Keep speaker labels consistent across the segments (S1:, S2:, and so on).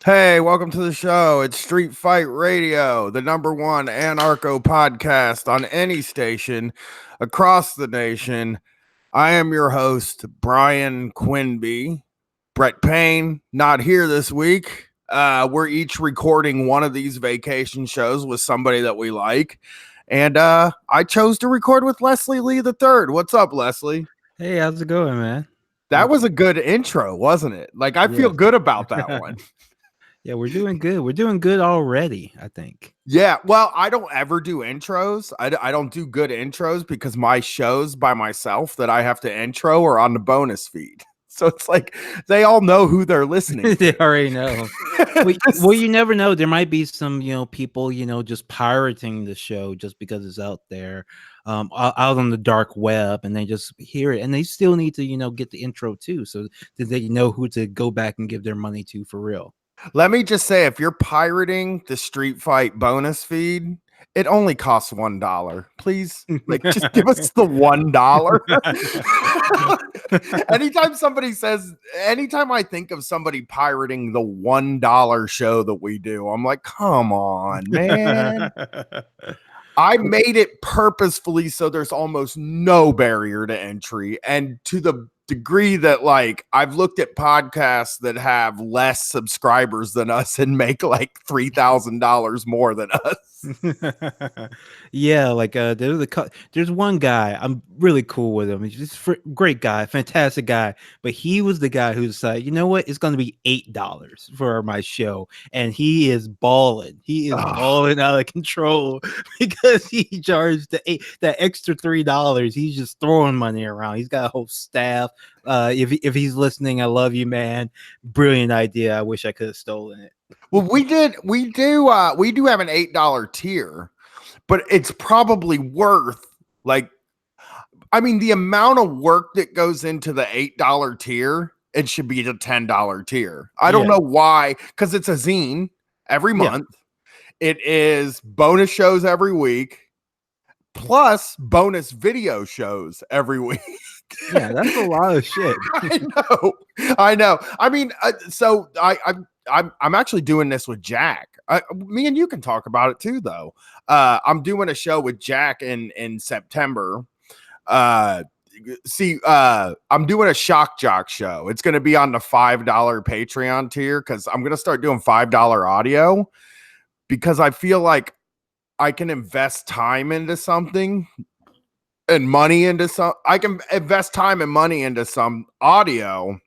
S1: Hey, welcome to the show. It's Street Fight Radio, the number one anarcho podcast on any station across the nation. I am your host, Brian Quinby. Brett Payne, not here this week. We're each recording one of these vacation shows with somebody that we like. And I chose to record with Leslie Lee III. What's up, Leslie?
S2: Hey, how's it going, man?
S1: That was a good intro, wasn't it? Like, I feel
S2: Yes.
S1: good about that one.
S2: Yeah, we're doing good. We're doing good already, I think.
S1: Yeah, well, I don't ever do intros. I don't do good intros because my shows by myself that I have to intro are on the bonus feed. So it's like they all know who they're listening
S2: They
S1: to.
S2: already know. Well, you never know. There might be some, people, just pirating the show just because it's out there, out on the dark web, and they just hear it, and they still need to, get the intro too, so that they know who to go back and give their money to for real.
S1: Let me just say, if you're pirating the Street Fight bonus feed, it only costs $1. Please, like, just give us the $1. Anytime I think of somebody pirating the $1 show that we do, I'm like, come on, man. I made it purposefully so there's almost no barrier to entry. And to the degree that, like, I've looked at podcasts that have less subscribers than us and make like $3,000 more than us.
S2: Yeah, like there's one guy I'm really cool with him. He's just great guy, fantastic guy. But he was the guy who decided, you know what, it's going to be $8 for my show, and he is balling. He is balling out of control because he charged that extra $3. He's just throwing money around. He's got a whole staff. If he's listening, I love you, man. Brilliant idea. I wish I could have stolen it.
S1: Well, we do have an $8 tier, but it's probably worth, like, I mean, the amount of work that goes into the $8 tier, it should be the $10 tier. I don't know why, because it's a zine every month. It is bonus shows every week, plus bonus video shows every week.
S2: Yeah, that's a lot of shit.
S1: I know. I mean, so I'm actually doing this with Jack. Me and you can talk about it too, though. I'm doing a show with Jack in September. I'm doing a Shock Jock show. It's going to be on the $5 Patreon tier because I'm going to start doing $5 audio because I feel like I can invest time into something and money into some. I can invest time and money into some audio,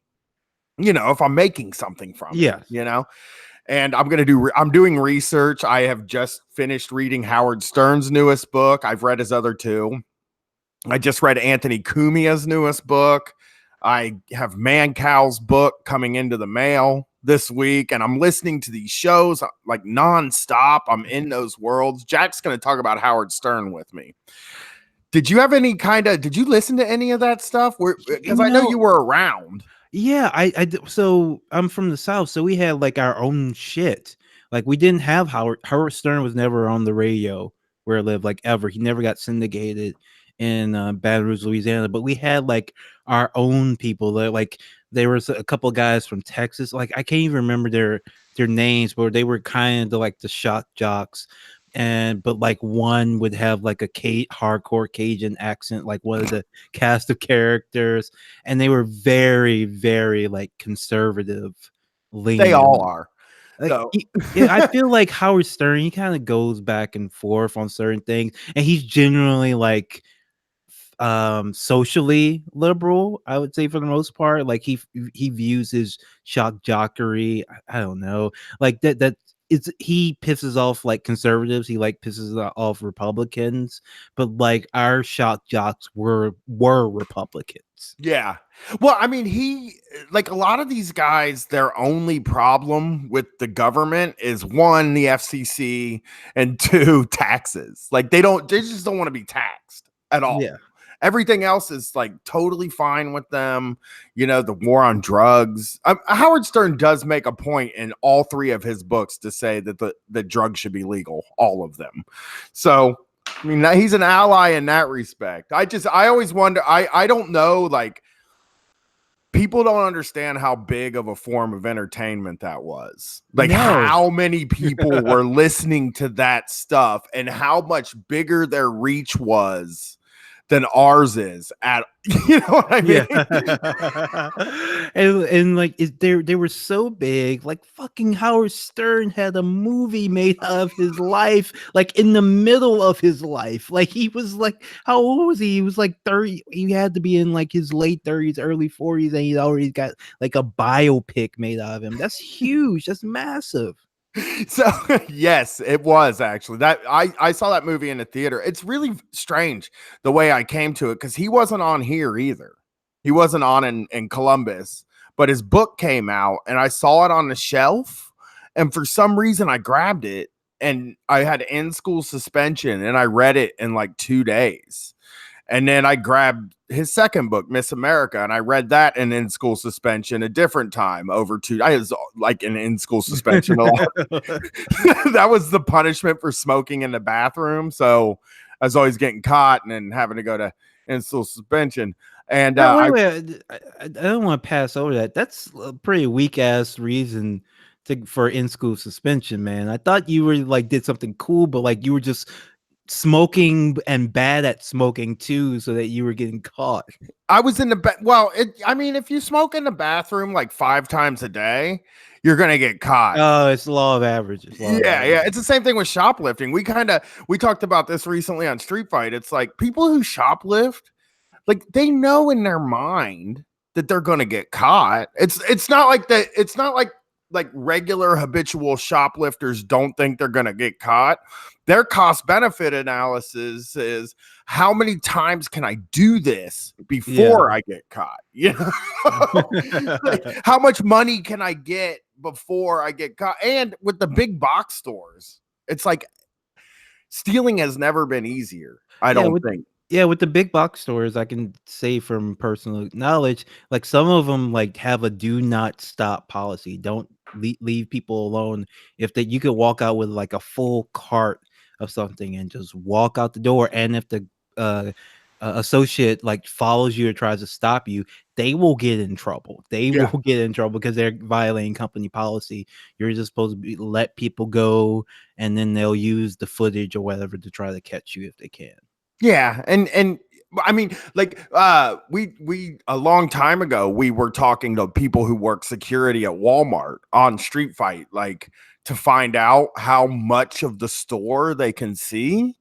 S1: if I'm making something from it, and I'm doing research. I have just finished reading Howard Stern's newest book. I've read his other two. I just read Anthony Cumia's newest book. I have Mancow's book coming into the mail this week, and I'm listening to these shows like nonstop. I'm in those worlds. Jack's going to talk about Howard Stern with me. Did you listen to any of that stuff? Because I know you were around.
S2: Yeah, so I'm from the South, so we had like our own shit. Like we didn't have Howard Stern was never on the radio where I lived, like ever. He never got syndicated in Baton Rouge, Louisiana. But we had like our own people. Like there was a couple guys from Texas. Like I can't even remember their names, but they were kind of like the shock jocks. But like one would have like a hardcore Cajun accent, like one of the cast of characters, and they were very, very like conservative leaning.
S1: They all are.
S2: Like, I feel like Howard Stern, he kind of goes back and forth on certain things, and he's generally like socially liberal, I would say, for the most part. Like he views his shock jockery, I don't know, like that he pisses off like conservatives, he like pisses off Republicans, but like our shock jocks were Republicans.
S1: Yeah. Well, I mean, like a lot of these guys, their only problem with the government is one, the FCC, and two, taxes. Like they just don't want to be taxed at all.
S2: Yeah.
S1: Everything else is like totally fine with them. The war on drugs. Howard Stern does make a point in all three of his books to say that the drugs should be legal, all of them. So, I mean, he's an ally in that respect. I always wonder, I don't know, like, people don't understand how big of a form of entertainment that was. Like
S2: No.
S1: how many people were listening to that stuff and how much bigger their reach was than ours is at, you know what I mean?
S2: Yeah. and like they were so big, like fucking Howard Stern had a movie made of his life, like in the middle of his life. Like he was like, how old was he? He was like 30. He had to be in like his late 30s, early 40s, and he'd already got like a biopic made out of him. That's huge. That's massive.
S1: So yes, it was actually that I saw that movie in the theater. It's really strange the way I came to it because he wasn't on here either. He wasn't on in Columbus, but his book came out and I saw it on the shelf. And for some reason I grabbed it and I had in-school suspension and I read it in like 2 days. And then I grabbed his second book, Miss America, and I read that in school suspension a different time over two. I was like in school suspension a lot. That was the punishment for smoking in the bathroom. So I was always getting caught and then having to go to in school suspension. And
S2: No, wait. I don't want to pass over that. That's a pretty weak ass reason for in school suspension, man. I thought you were like did something cool, but like you were just smoking and bad at smoking too, so that you were getting caught.
S1: I was in the well, I mean, if you smoke in the bathroom like 5 times a day, you're gonna get caught.
S2: Oh, it's the law of averages.
S1: Yeah. It's the same thing with shoplifting. We talked about this recently on Street Fight. It's like people who shoplift, like they know in their mind that they're gonna get caught. It's not like that. It's not like regular habitual shoplifters don't think they're gonna get caught. Their cost benefit analysis is how many times can I do this before I get caught? You know, like, how much money can I get before I get caught? And with the big box stores, it's like stealing has never been easier. I don't think.
S2: Yeah, with the big box stores, I can say from personal knowledge, like some of them like have a do not stop policy. Don't leave people alone. If that you could walk out with like a full cart of something and just walk out the door, and if the associate like follows you or tries to stop you, they will get in trouble. They will get in trouble because they're violating company policy. You're just supposed to let people go, and then they'll use the footage or whatever to try to catch you if they can.
S1: Yeah, and I mean, like, we a long time ago we were talking to people who work security at Walmart on Street Fight, like to find out how much of the store they can see,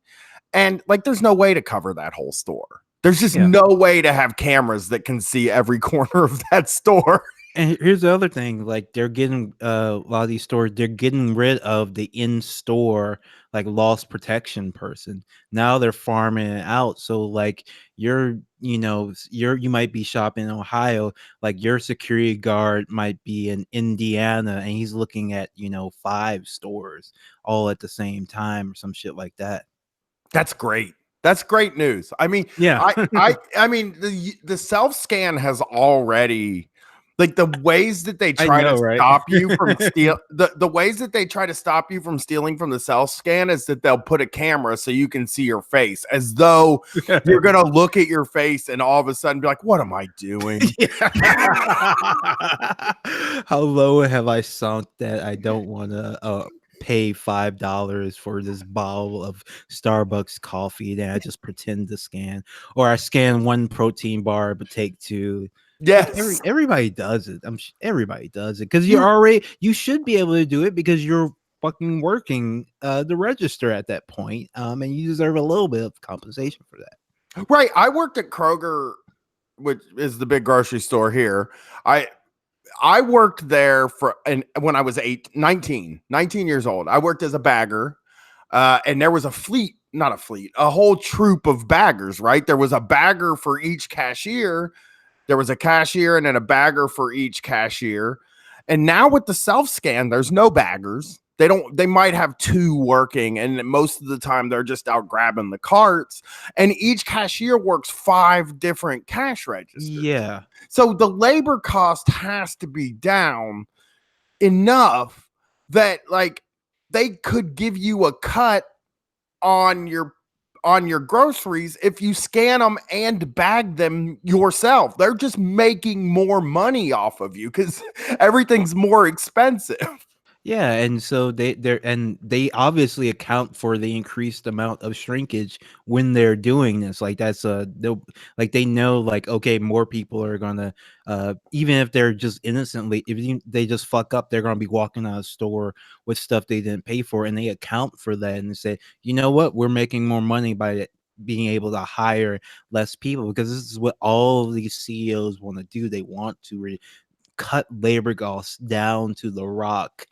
S1: and like, there's no way to cover that whole store. There's just no way to have cameras that can see every corner of that store.
S2: And here's the other thing, like they're getting a lot of these stores, they're getting rid of the in-store like loss protection person. Now they're farming it out. So like you might be shopping in Ohio, like your security guard might be in Indiana and he's looking at 5 stores all at the same time or some shit like that.
S1: That's great. That's great news. I mean,
S2: yeah,
S1: I mean the self scan has already. Like the ways that they try to stop you from the ways that they try to stop you from stealing from the self scan is that they'll put a camera so you can see your face, as though you're gonna look at your face and all of a sudden be like, "What am I doing?"
S2: How low have I sunk that I don't want to pay $5 for this bottle of Starbucks coffee? Then I just pretend to scan, or I scan 1 protein bar but take 2.
S1: Yes,
S2: everybody does it. Everybody does it because you should be able to do it because you're fucking working the register at that point, and you deserve a little bit of compensation for that.
S1: Right. I worked at Kroger, which is the big grocery store here. I worked there when I was 19 years old. I worked as a bagger, and there was a whole troop of baggers. Right, there was a bagger for each cashier. There was a cashier and then a bagger for each cashier. And now with the self-scan, there's no baggers. They might have 2 working, and most of the time they're just out grabbing the carts. And each cashier works 5 different cash registers.
S2: Yeah.
S1: So the labor cost has to be down enough that like they could give you a cut on on your groceries if you scan them and bag them yourself. They're just making more money off of you because everything's more expensive.
S2: Yeah, and so they obviously account for the increased amount of shrinkage when they're doing this. Like that's like they know like okay, more people are gonna even if they're just innocently they just fuck up, they're gonna be walking out of the store with stuff they didn't pay for, and they account for that and they say, you know what, we're making more money by it being able to hire less people because this is what all of these CEOs want to do. They want to cut labor costs down to the rock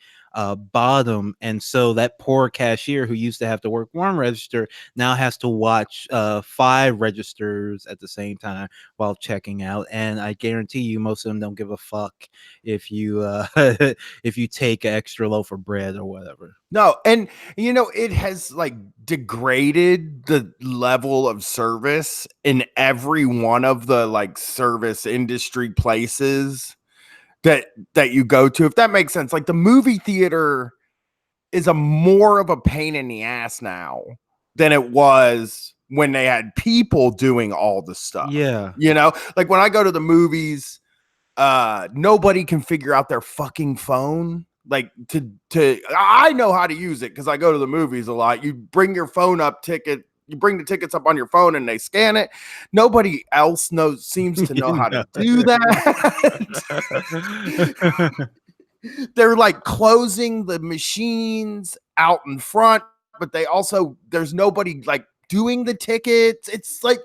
S2: bottom, and so that poor cashier who used to have to work one register now has to watch 5 registers at the same time while checking out. And I guarantee you most of them don't give a fuck if you if you take an extra loaf of bread or whatever.
S1: No, and it has like degraded the level of service in every one of the like service industry places that you go to, if that makes sense. Like the movie theater is a more of a pain in the ass now than it was when they had people doing all the stuff.
S2: Yeah.
S1: Like when I go to the movies, nobody can figure out their fucking phone. Like I know how to use it because I go to the movies a lot. You bring your phone up ticket. You bring the tickets up on your phone and they scan it. Nobody else seems to know how to do that. They're like closing the machines out in front, but there's nobody like doing the tickets. It's like,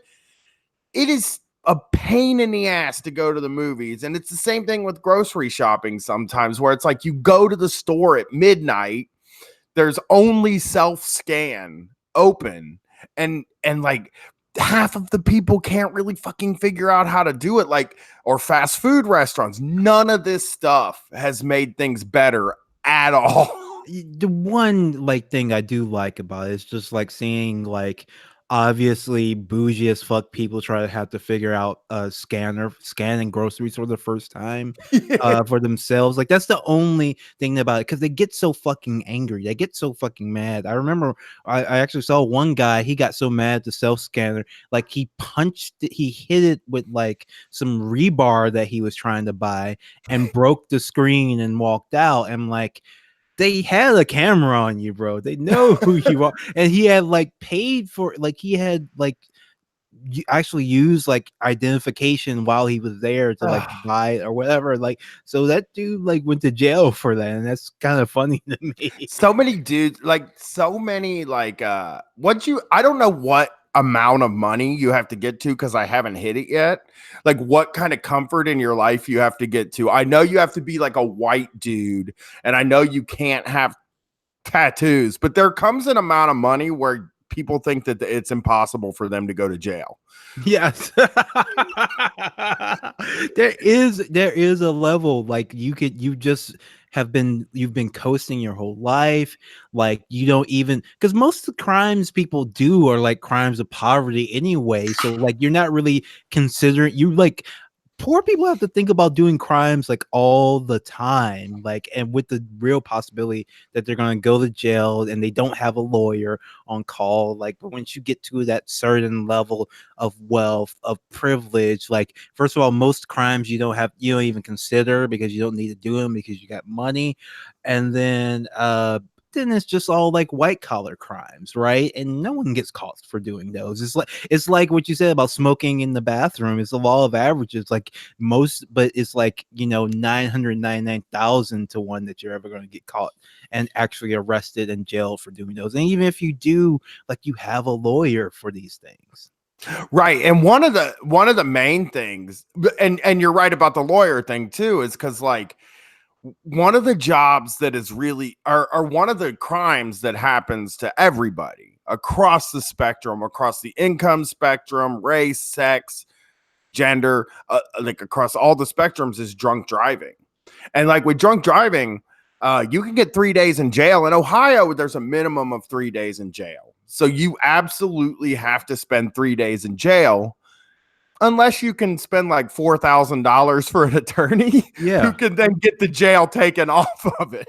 S1: it is a pain in the ass to go to the movies. And it's the same thing with grocery shopping sometimes, where it's like you go to the store at midnight, there's only self-scan open. And like half of the people can't really fucking figure out how to do it, like, or fast food restaurants. None of this stuff has made things better at all.
S2: The one like thing I do like about it is just like seeing like obviously bougie as fuck people try to have to figure out scanning groceries for the first time for themselves. Like that's the only thing about it, because they get so fucking angry, they get so fucking mad. I remember I actually saw one guy, he got so mad at the self-scanner, like he hit it with like some rebar that he was trying to buy and broke the screen and walked out. And like, they had a camera on you, bro. They know who you are. And he had like paid for, like he had like actually used like identification while he was there to like buy it or whatever. Like, so that dude like went to jail for that. And that's kind of funny to me.
S1: So many dudes, like so many, like, I don't know what amount of money you have to get to because I haven't hit it yet. Like what kind of comfort in your life you have to get to. I know you have to be like a white dude, and I know you can't have tattoos, but there comes an amount of money where people think that it's impossible for them to go to jail.
S2: Yes. there is a level like you've been coasting your whole life. Like you don't even, because most of the crimes people do are like crimes of poverty anyway. So like you're not really considering, you like, poor people have to think about doing crimes like all the time, like, and with the real possibility that they're going to go to jail and they don't have a lawyer on call. Like, but once you get to that certain level of wealth, of privilege, like, first of all, most crimes you don't even consider because you don't need to do them because you got money. And then it's just all like white collar crimes, right? And no one gets caught for doing those. It's like what you said about smoking in the bathroom. It's the law of averages, like but it's like 999,000 to 1 that you're ever going to get caught and actually arrested and jailed for doing those. And even if you do, like, you have a lawyer for these things.
S1: Right. And one of the main things, and you're right about the lawyer thing too, is because like one of the jobs that is really are one of the crimes that happens to everybody across the spectrum, across the income spectrum, race, sex, gender, like across all the spectrums, is drunk driving. And like with drunk driving, you can get 3 days in jail. In Ohio, there's a minimum of 3 days in jail. So you absolutely have to spend 3 days in jail, unless you can spend like $4,000 for an attorney,
S2: yeah,
S1: who can then get the jail taken off of it.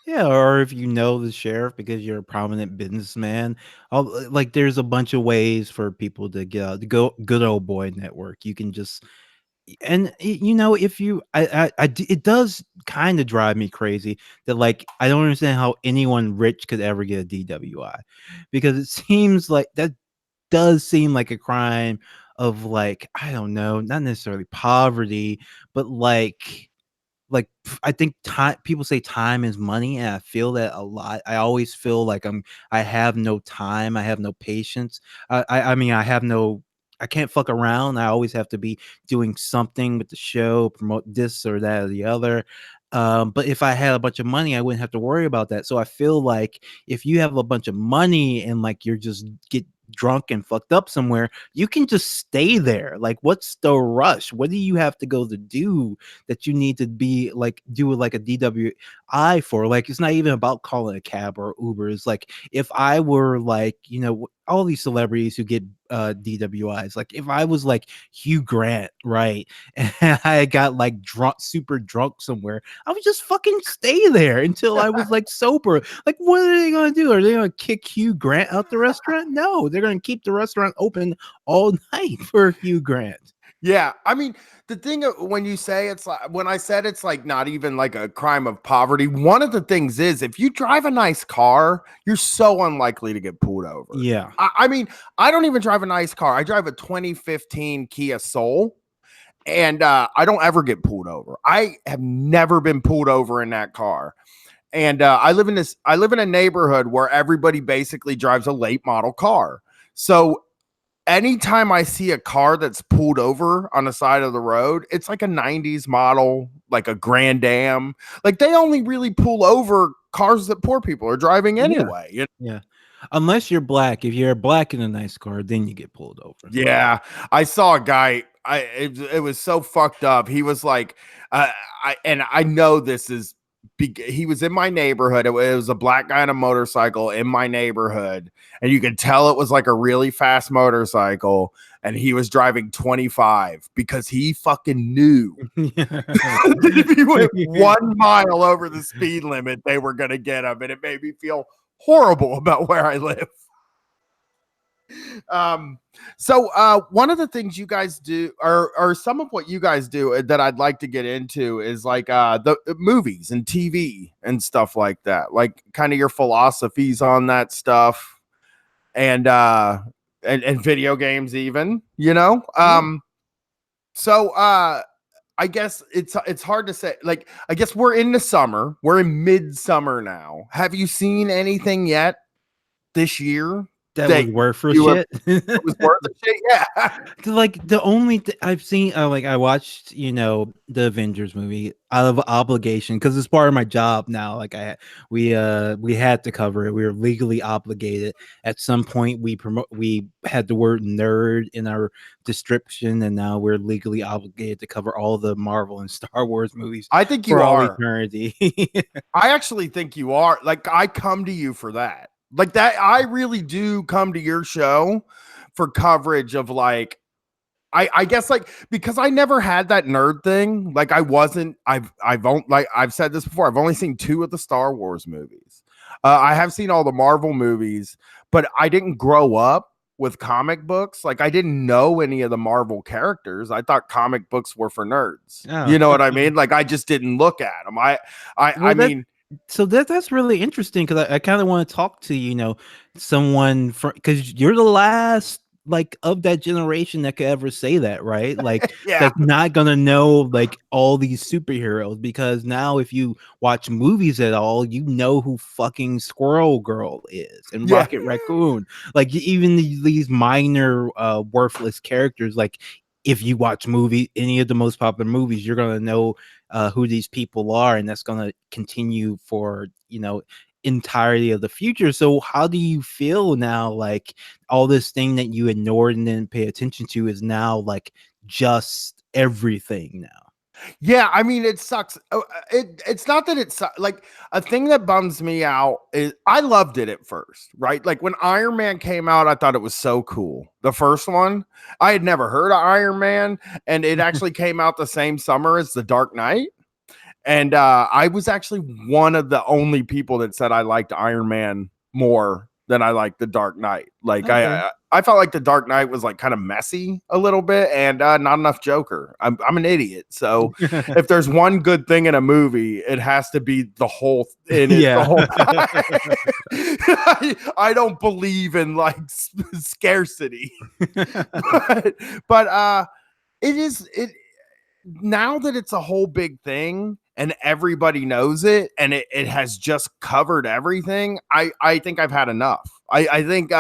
S2: Yeah, or if you know the sheriff because you're a prominent businessman, like there's a bunch of ways for people to get out. The good old boy network. You can just and if you it does kind of drive me crazy that like I don't understand how anyone rich could ever get a DWI because it seems like that does seem like a crime of like I don't know, not necessarily poverty, but I think time people say time is money, and I feel that a lot. I always feel like I have no time, I have no patience. I mean, I can't fuck around. I always have to be doing something with the show, promote this or that or the other. But if I had a bunch of money, I wouldn't have to worry about that. So I feel like if you have a bunch of money and like you're just get drunk and fucked up somewhere, you can just stay there. Like, what's the rush? What do you have to go to do that you need to be like do like a DWI for? Like, it's not even about calling a cab or Uber. It's like if I were like, all these celebrities who get DWIs, like if I was like Hugh Grant, right, and I got like drunk, super drunk somewhere, I would just fucking stay there until I was like sober. Like, what are they gonna do? Are they gonna kick Hugh Grant out the restaurant? No, they're gonna keep the restaurant open all night for Hugh Grant.
S1: Yeah, I mean, the thing when you say it's like when I said it's like not even like a crime of poverty, one of the things is if you drive a nice car, you're so unlikely to get pulled over.
S2: Yeah.
S1: I mean, I don't even drive a nice car. I drive a 2015 Kia Soul, and I don't ever get pulled over. I have never been pulled over in that car. And I live in a neighborhood where everybody basically drives a late model car. So anytime I see a car that's pulled over on the side of the road, it's like a 90s model, like a Grand Am. Like they only really pull over cars that poor people are driving anyway.
S2: Yeah. Unless you're black. If you're black in a nice car, then you get pulled over.
S1: Yeah. I saw a guy. It was so fucked up. He was like, I know this is he was in my neighborhood. It was a black guy on a motorcycle in my neighborhood, and you could tell it was like a really fast motorcycle, and he was driving 25 because he fucking knew that if he went 1 mile over the speed limit, they were gonna get him, and it made me feel horrible about where I live. So one of the things you guys do or some of what you guys do that I'd like to get into is like the movies and TV and stuff like that, like kind of your philosophies on that stuff and video games even, so I guess it's hard to say. Like, I guess we're in the summer, we're in midsummer now. Have you seen anything yet this year
S2: that was worth for shit?
S1: It was worth the shit, yeah.
S2: Like the only I've seen, like I watched, the Avengers movie out of obligation because it's part of my job now. Like we had to cover it. We were legally obligated. At some point, we had the word nerd in our description, and now we're legally obligated to cover all the Marvel and Star Wars movies.
S1: I think you
S2: for
S1: are.
S2: All eternity.
S1: I actually think you are. Like, I come to you for that. Like that, I really do come to your show for coverage of like, I guess like because I never had that nerd thing. Like I've said this before. I've only seen 2 of the Star Wars movies. I have seen all the Marvel movies, but I didn't grow up with comic books. Like I didn't know any of the Marvel characters. I thought comic books were for nerds. Oh. You know what I mean? Like I just didn't look at them. I mean.
S2: So that's really interesting because I kind of want to talk to someone because you're the last like of that generation that could ever say that, right? Like
S1: yeah.
S2: That's not gonna know like all these superheroes because now if you watch movies at all, you know who fucking Squirrel Girl is and Rocket Raccoon. Like even these minor worthless characters, like if you watch any of the most popular movies, you're gonna know who these people are, and that's gonna continue for entirety of the future. So how do you feel now? Like all this thing that you ignored and didn't pay attention to is now like just everything now.
S1: Yeah, I mean, it sucks. It's not that it's like a thing that bums me out is I loved it at first, right? Like when Iron Man came out, I thought it was so cool. The first one, I had never heard of Iron Man, and it actually came out the same summer as The Dark Knight. And I was actually one of the only people that said I liked Iron Man more than I liked The Dark Knight. Like
S2: Okay.
S1: I felt like The Dark Knight was like kind of messy a little bit, and not enough Joker. I'm an idiot, so if there's one good thing in a movie, it has to be the whole in it the
S2: Yeah.
S1: whole time. I don't believe in like scarcity, but it now that it's a whole big thing and everybody knows it and it has just covered everything, I think I've had enough. I think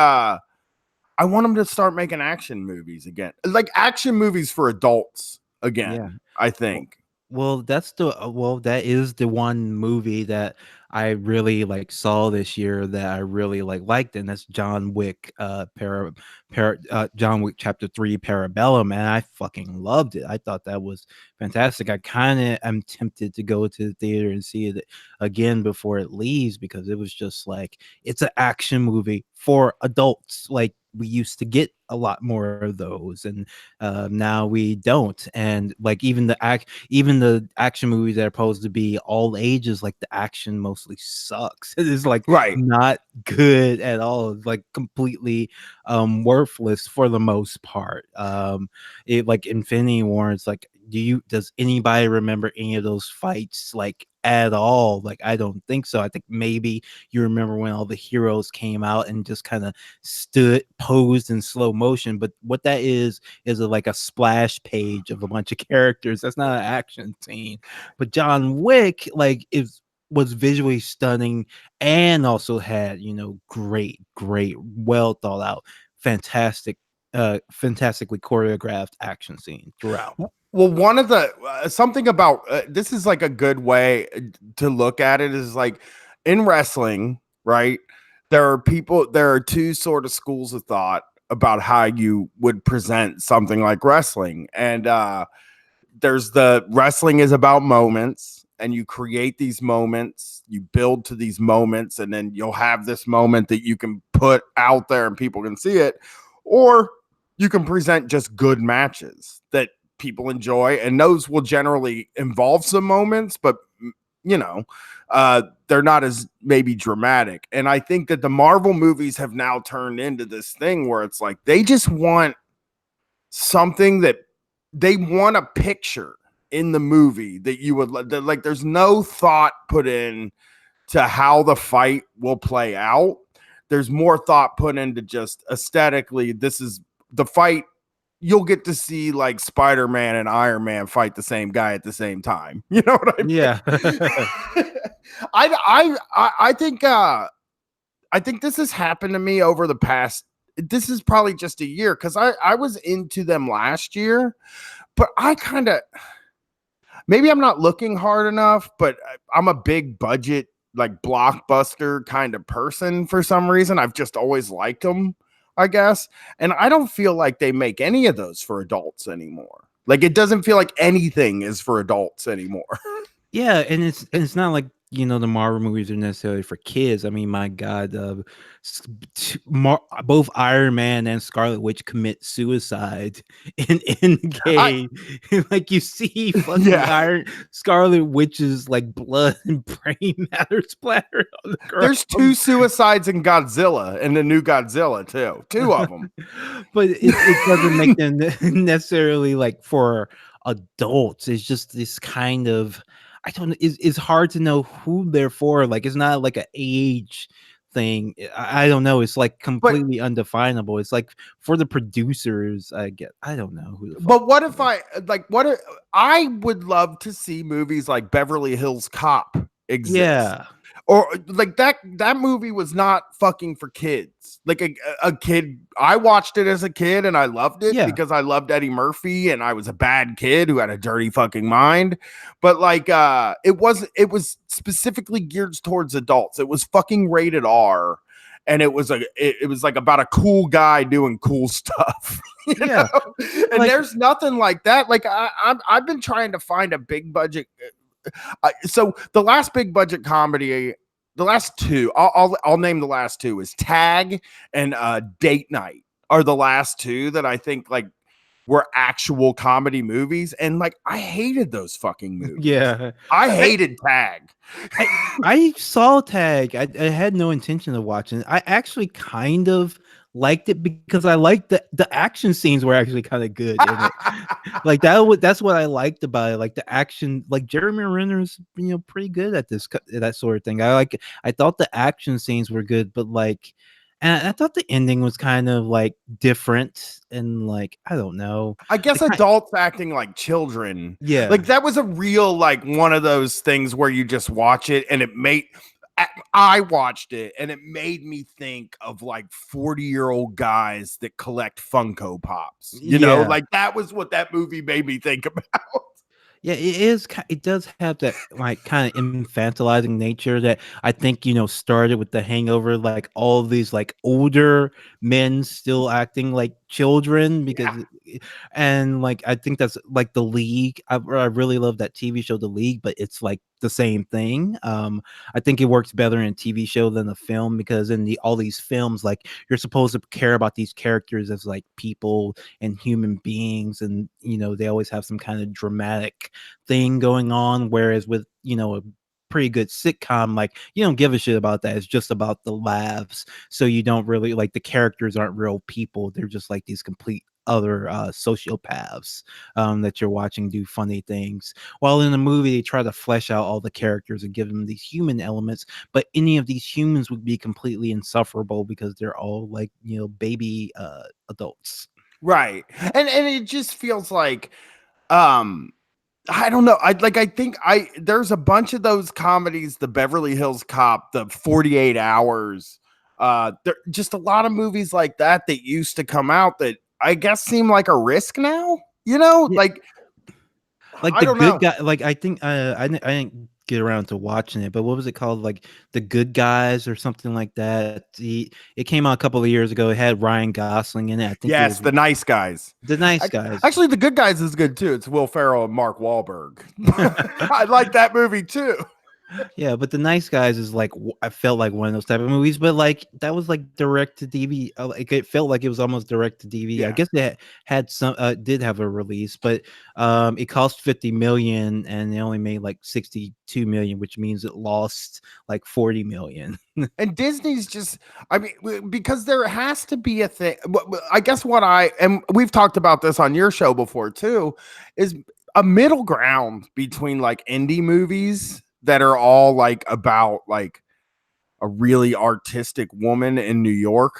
S1: I want them to start making action movies again, like action movies for adults again.
S2: Yeah.
S1: I think.
S2: Well, that is the one movie that I really like saw this year that I really liked, and that's John Wick, John Wick Chapter 3 Parabellum, and I fucking loved it. I thought that was fantastic. I kind of am tempted to go to the theater and see it again before it leaves, because it was just like, it's an action movie for adults. Like, we used to get a lot more of those, and now we don't. And like, even the action movies that are supposed to be all ages, like the action mostly sucks. It is like
S1: Right.
S2: not good at all. It's like completely worthless for the most part. It like Infinity War, it's like, does anybody remember any of those fights like at all? Like, I don't think so. I think maybe you remember when all the heroes came out and just kind of posed in slow motion, but what that is like a splash page of a bunch of characters. That's not an action scene. But John Wick was visually stunning, and also had, great, well thought out, fantastically choreographed action scene throughout.
S1: Well, one of the something about this is like a good way to look at it is like in wrestling, right? There are two sort of schools of thought about how you would present something like wrestling. And there's the wrestling is about moments, and you create these moments, you build to these moments, and then you'll have this moment that you can put out there and people can see it. Or you can present just good matches that people enjoy, and those will generally involve some moments, but they're not as maybe dramatic. And I think that the Marvel movies have now turned into this thing where it's like they just want something that they want a picture in the movie that you would like. There's no thought put in to how the fight will play out. There's more thought put into just aesthetically, this is the fight. You'll get to see like Spider-Man and Iron Man fight the same guy at the same time. You know what I mean?
S2: Yeah.
S1: I think this has happened to me over the past. This is probably just a year, because I was into them last year, but I kind of, maybe I'm not looking hard enough, but I'm a big budget, like blockbuster kind of person for some reason. I've just always liked them, I guess. And I don't feel like they make any of those for adults anymore. Like, it doesn't feel like anything is for adults anymore.
S2: Yeah, and it's not like, the Marvel movies are necessarily for kids. I mean, my God, both Iron Man and Scarlet Witch commit suicide in Endgame. Like, you see fucking Scarlet Witch's like blood and brain matter splattered on the ground.
S1: There's 2 suicides in Godzilla, and the new Godzilla too. 2 of them.
S2: But it doesn't make them necessarily like for adults. It's just this kind of, I don't know. It's hard to know who they're for. Like, it's not like an age thing. I don't know. It's like completely undefinable. It's like for the producers, I don't know who.
S1: But what if I would love to see movies like Beverly Hills Cop exist.
S2: Yeah.
S1: Or like that movie was not fucking for kids. Like a kid, I watched it as a kid and I loved it because I loved Eddie Murphy and I was a bad kid who had a dirty fucking mind. But like it was specifically geared towards adults. It was fucking rated R, and it was like about a cool guy doing cool stuff. You know? And like, there's nothing like that. Like I've been trying to find a big budget. So the last big budget comedy, the last 2, I'll name the last 2 is Tag and Date Night are the last 2 that I think like were actual comedy movies, and like I hated those fucking movies.
S2: Yeah,
S1: I hated Tag.
S2: I saw Tag. I had no intention of watching it. I actually kind of liked it because I liked the action scenes were actually kind of good in it. Like that's what I liked about it. Like the action, like Jeremy Renner's, pretty good at that sort of thing. I thought the action scenes were good, but like, and I thought the ending was kind of like different and like I don't know.
S1: I guess
S2: Like,
S1: adults acting like children.
S2: yeah,
S1: Like that was a real like one of those things where you just watch it and it made I watched it and it made me think of like 40-year-old guys that collect Funko Pops.
S2: yeah.
S1: Like that was what that movie made me think about.
S2: Yeah, it is. It does have that like kind of infantilizing nature that I think started with The Hangover. Like all of these like older men still acting like children
S1: Yeah.
S2: and like I think that's like The League. I really love that TV show, The League, but it's like the same thing. I think it works better in a TV show than a film because in all these films, like you're supposed to care about these characters as like people and human beings, and they always have some kind of dramatic thing going on. Whereas with a pretty good sitcom, like you don't give a shit about that. It's just about the laughs. So you don't really like the characters aren't real people. They're just like these complete other sociopaths that you're watching do funny things. While in the movie, they try to flesh out all the characters and give them these human elements, but any of these humans would be completely insufferable because they're all like baby adults.
S1: Right. And it just feels like um I don't know. I think there's a bunch of those comedies, the Beverly Hills Cop, the 48 Hours. There just a lot of movies like that that used to come out that I guess seem like a risk now.
S2: Yeah,
S1: Like
S2: like
S1: I
S2: the
S1: don't
S2: good
S1: know.
S2: guy. Like I think I didn't get around to watching it, but what was it called? Like The Good Guys or something like that. It came out a couple of years ago. It had Ryan Gosling in it. I think it
S1: Yes,
S2: was
S1: The Nice Guys.
S2: The Nice Guys.
S1: Actually, The Good Guys is good too. It's Will Ferrell and Mark Wahlberg. I like that movie too.
S2: Yeah, but The Nice Guys is like I felt like one of those type of movies, but like that was like direct to DVD. Like it felt like it was almost direct to DVD. I
S1: Yeah.
S2: guess it had some did have a release, but it cost 50 million and they only made like 62 million, which means it lost like 40 million.
S1: And Disney's just, I mean, because there has to be a thing. I guess and we've talked about this on your show before too, is a middle ground between like indie movies that are all like about like a really artistic woman in New York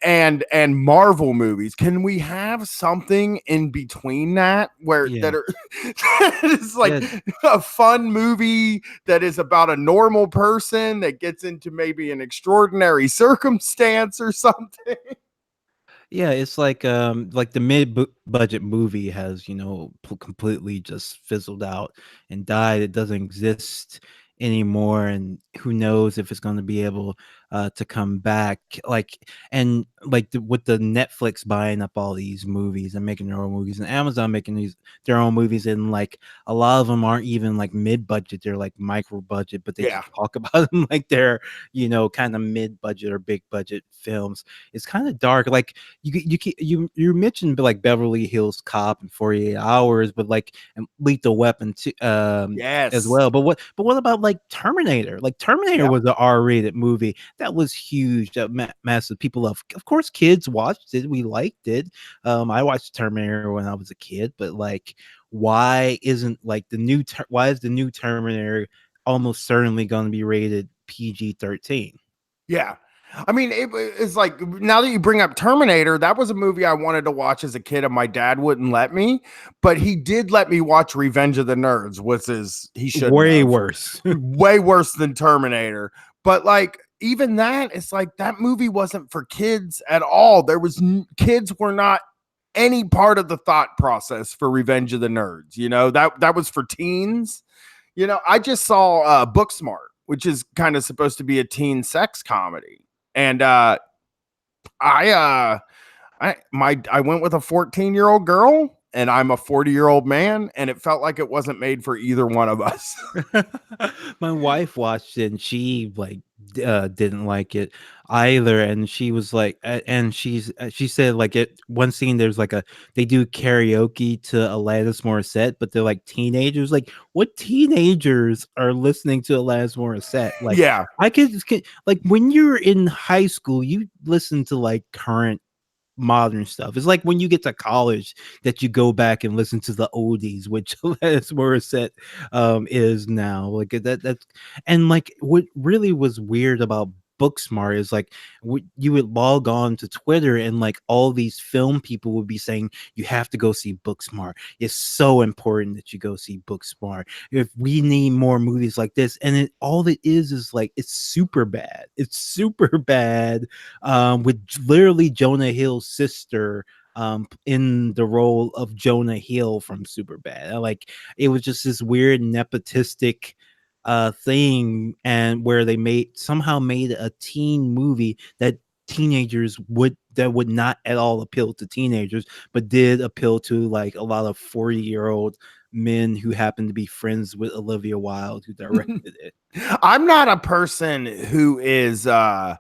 S1: and Marvel movies. Can we have something in between that where
S2: Yeah.
S1: that are that is like
S2: Yeah.
S1: a fun movie that is about a normal person that gets into maybe an extraordinary circumstance or something?
S2: Yeah, it's like the budget movie has, completely just fizzled out and died. It doesn't exist anymore, and who knows if it's going to be able to come back. With the Netflix buying up all these movies and making their own movies, and Amazon making their own movies, and like a lot of them aren't even like mid-budget, they're like micro budget, but they
S1: Yeah.
S2: just talk about them like they're kind of mid-budget or big budget films. It's kind of dark. Like you mentioned like Beverly Hills Cop and 48 Hours, but like and Lethal Weapon too, as
S1: Yes.
S2: well. But what about like Terminator? Like Terminator
S1: Yep.
S2: was an R-rated movie that was huge, massive. People of course, kids watched it. We liked it. I watched Terminator when I was a kid, but like, why isn't like why is the new Terminator almost certainly going to be rated PG-13?
S1: Yeah. I mean, it's like now that you bring up Terminator, that was a movie I wanted to watch as a kid, and my dad wouldn't let me, but he did let me watch Revenge of the Nerds, he should
S2: Way worse.
S1: way worse than Terminator. But like even that, it's like that movie wasn't for kids at all. Kids were not any part of the thought process for Revenge of the Nerds. That was for teens. I just saw Booksmart, which is kind of supposed to be a teen sex comedy. And I went with a 14-year-old girl, and I'm a 40-year-old man, and it felt like it wasn't made for either one of us.
S2: My wife watched it and she like didn't like it either, and she was like, and she said like it one scene there's like a they do karaoke to Alanis Morissette, but they're like teenagers. Like, what teenagers are listening to Alanis Morissette? Like,
S1: Yeah.
S2: I could like when you're in high school, you listen to like current modern stuff. It's like when you get to college that you go back and listen to the oldies, which Alanis Morissette is now. Like that's and like what really was weird about Booksmart is like you would log on to Twitter and like all these film people would be saying you have to go see Booksmart. It's so important that you go see Booksmart. If we need more movies like this, and all it is like it's super bad. It's super bad with literally Jonah Hill's sister in the role of Jonah Hill from Superbad. Like it was just this weird nepotistic thing, and where they somehow made a teen movie that would not at all appeal to teenagers, but did appeal to like a lot of 40-year-old men who happen to be friends with Olivia Wilde, who directed it.
S1: I'm not a person who is I'm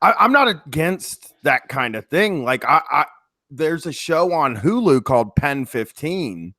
S1: not against that kind of thing. Like I there's a show on Hulu called Pen 15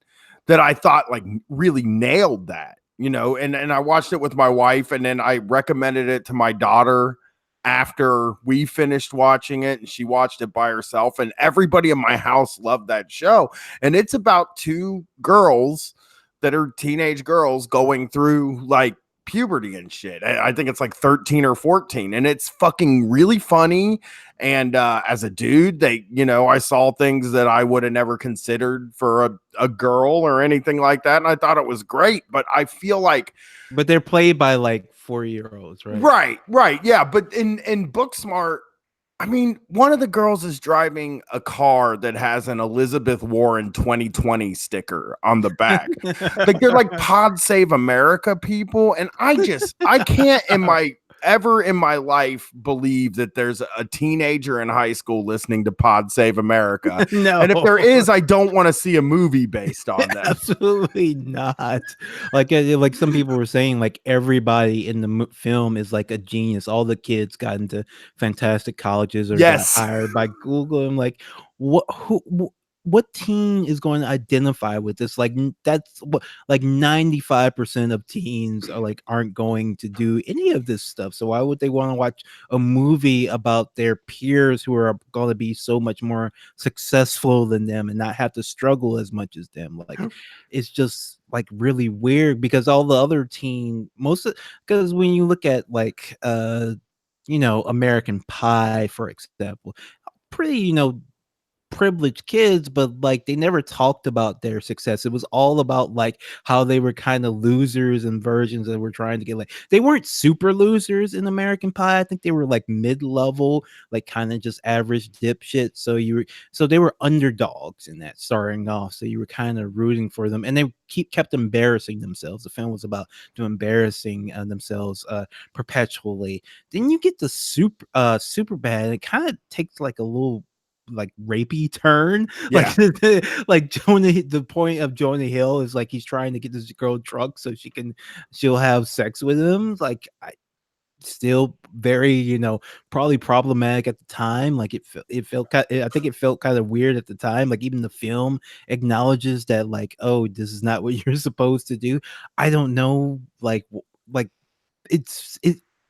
S1: that I thought like really nailed that, you know, and I watched it with my wife, and then I recommended it to my daughter after we finished watching it, and she watched it by herself, and everybody in my house loved that show. And it's about two girls that are teenage girls going through like puberty and shit. I think it's like 13 or 14, and it's fucking really funny. And as a dude, they, you know, I saw things that I would have never considered for a girl or anything like that, and I thought it was great. But I feel like,
S2: but they're played by like 4-year-olds,
S1: right, yeah. But in Booksmart, I mean, one of the girls is driving a car that has an Elizabeth Warren 2020 sticker on the back. Like they're like Pod Save America people. And I can't ever in my life believe that there's a teenager in high school listening to Pod Save America.
S2: No.
S1: And if there is, I don't want to see a movie based on that.
S2: Absolutely not. Like some people were saying, like everybody in the film is like a genius. All the kids got into fantastic colleges or
S1: Yes.
S2: got hired by Google. I'm like, what teen is going to identify with this? Like that's what, like 95% of teens are like aren't going to do any of this stuff. So why would they want to watch a movie about their peers who are going to be so much more successful than them and not have to struggle as much as them? Like it's just like really weird, because all the other because when you look at like American Pie, for example, pretty privileged kids, but like they never talked about their success. It was all about like how they were kind of losers and versions that were trying to get, like, they weren't super losers in American Pie. I think they were like mid-level, like kind of just average dipshit. So they were underdogs in that starting off. So you were kind of rooting for them, and they kept embarrassing themselves. The film was about embarrassing themselves perpetually. Then you get the Superbad. It kind of takes like a little like rapey turn.
S1: Yeah.
S2: Like the point of Jonah Hill is like he's trying to get this girl drunk so she'll have sex with him. Like still very probably problematic at the time. Like I think it felt kind of weird at the time. Like even the film acknowledges that, like, oh, this is not what you're supposed to do. I don't know, like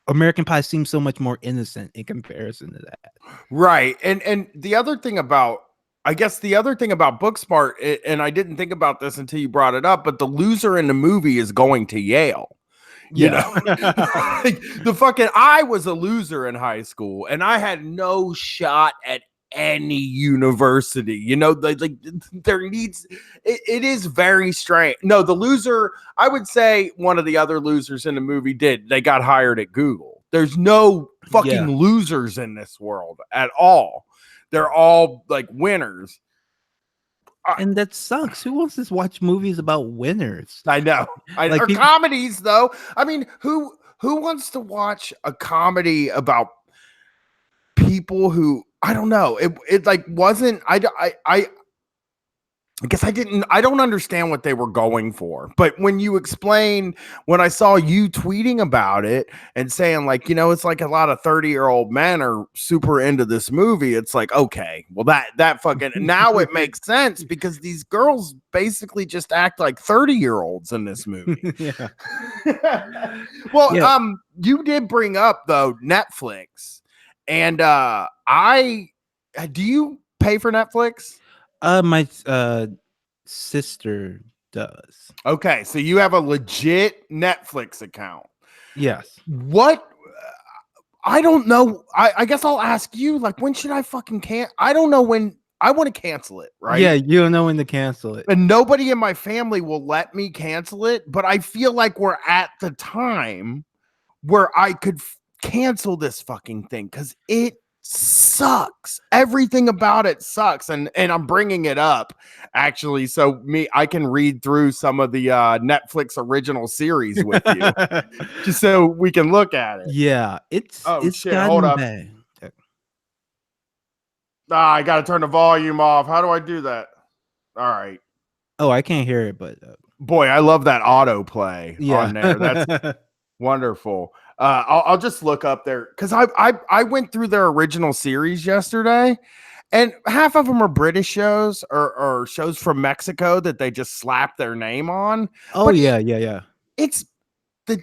S2: American Pie seems so much more innocent in comparison to that.
S1: Right. And the other thing about Booksmart, and I didn't think about this until you brought it up, but the loser in the movie is going to Yale. You know, like I was a loser in high school, and I had no shot at any university. You know, like there needs it is very strange. No, the loser, I would say one of the other losers in the movie they got hired at Google. There's no fucking losers in this world at all. They're all like winners.
S2: And that sucks. Who wants to watch movies about winners?
S1: I know. Or comedies, though. I mean, who wants to watch a comedy about people who, I don't know. It like wasn't, I guess I don't understand what they were going for. But when I saw you tweeting about it and saying, like, it's like a lot of 30-year-old men are super into this movie, it's like, okay, well, that fucking, now it makes sense because these girls basically just act like 30-year-olds in this movie.
S2: Yeah.
S1: Well,
S2: Yeah.
S1: you did bring up, though, Netflix. And do you pay for Netflix?
S2: My sister does.
S1: Okay, so you have a legit Netflix account.
S2: Yes.
S1: What? I don't know. I guess I'll ask you, like, when should I fucking I don't know when I want to cancel it, right?
S2: Yeah, you don't know when to cancel it.
S1: And nobody in my family will let me cancel it, but I feel like we're at the time where I could cancel this fucking thing because it sucks. Everything about it sucks, and I'm bringing it up actually so I can read through some of the Netflix original series with you just so we can look at it.
S2: Yeah, it's
S1: shit,
S2: gotten
S1: hold up.
S2: bad.
S1: I gotta turn the volume off. How do I do that? All right.
S2: Oh, I can't hear it, but
S1: boy, I love that autoplay
S2: yeah.
S1: on there. That's wonderful. I'll just look up there because I went through their original series yesterday, and half of them are British shows or shows from Mexico that they just slap their name on.
S2: Oh,
S1: but
S2: yeah.
S1: It's a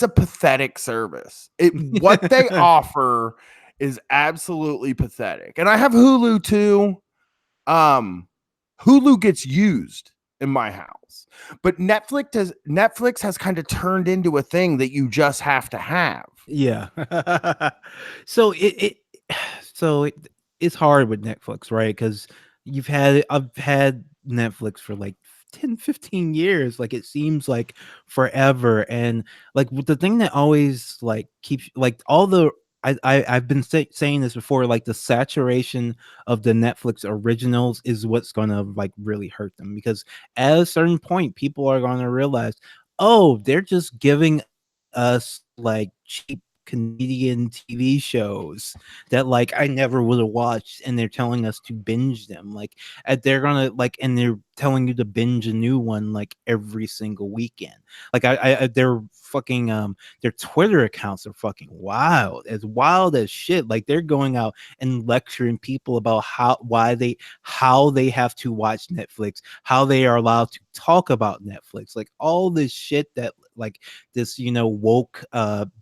S1: pathetic service. What they offer is absolutely pathetic. And I have Hulu too. Hulu gets used in my house, but Netflix has kind of turned into a thing that you just have to have.
S2: Yeah. So it's hard with Netflix, right? Because I've had Netflix for like 10-15 years. Like, it seems like forever. And like the thing that always like keeps like all the I've been saying this before, like the saturation of the Netflix originals is what's gonna like really hurt them, because at a certain point people are gonna realize, oh, they're just giving us like cheap Canadian TV shows that like I never would have watched, and they're telling us to binge them. Like, they're gonna like, and they're telling you to binge a new one like every single weekend. Like, they're fucking their Twitter accounts are fucking wild as shit. Like, they're going out and lecturing people about how they have to watch Netflix, how they are allowed to talk about Netflix, like all this shit that like this woke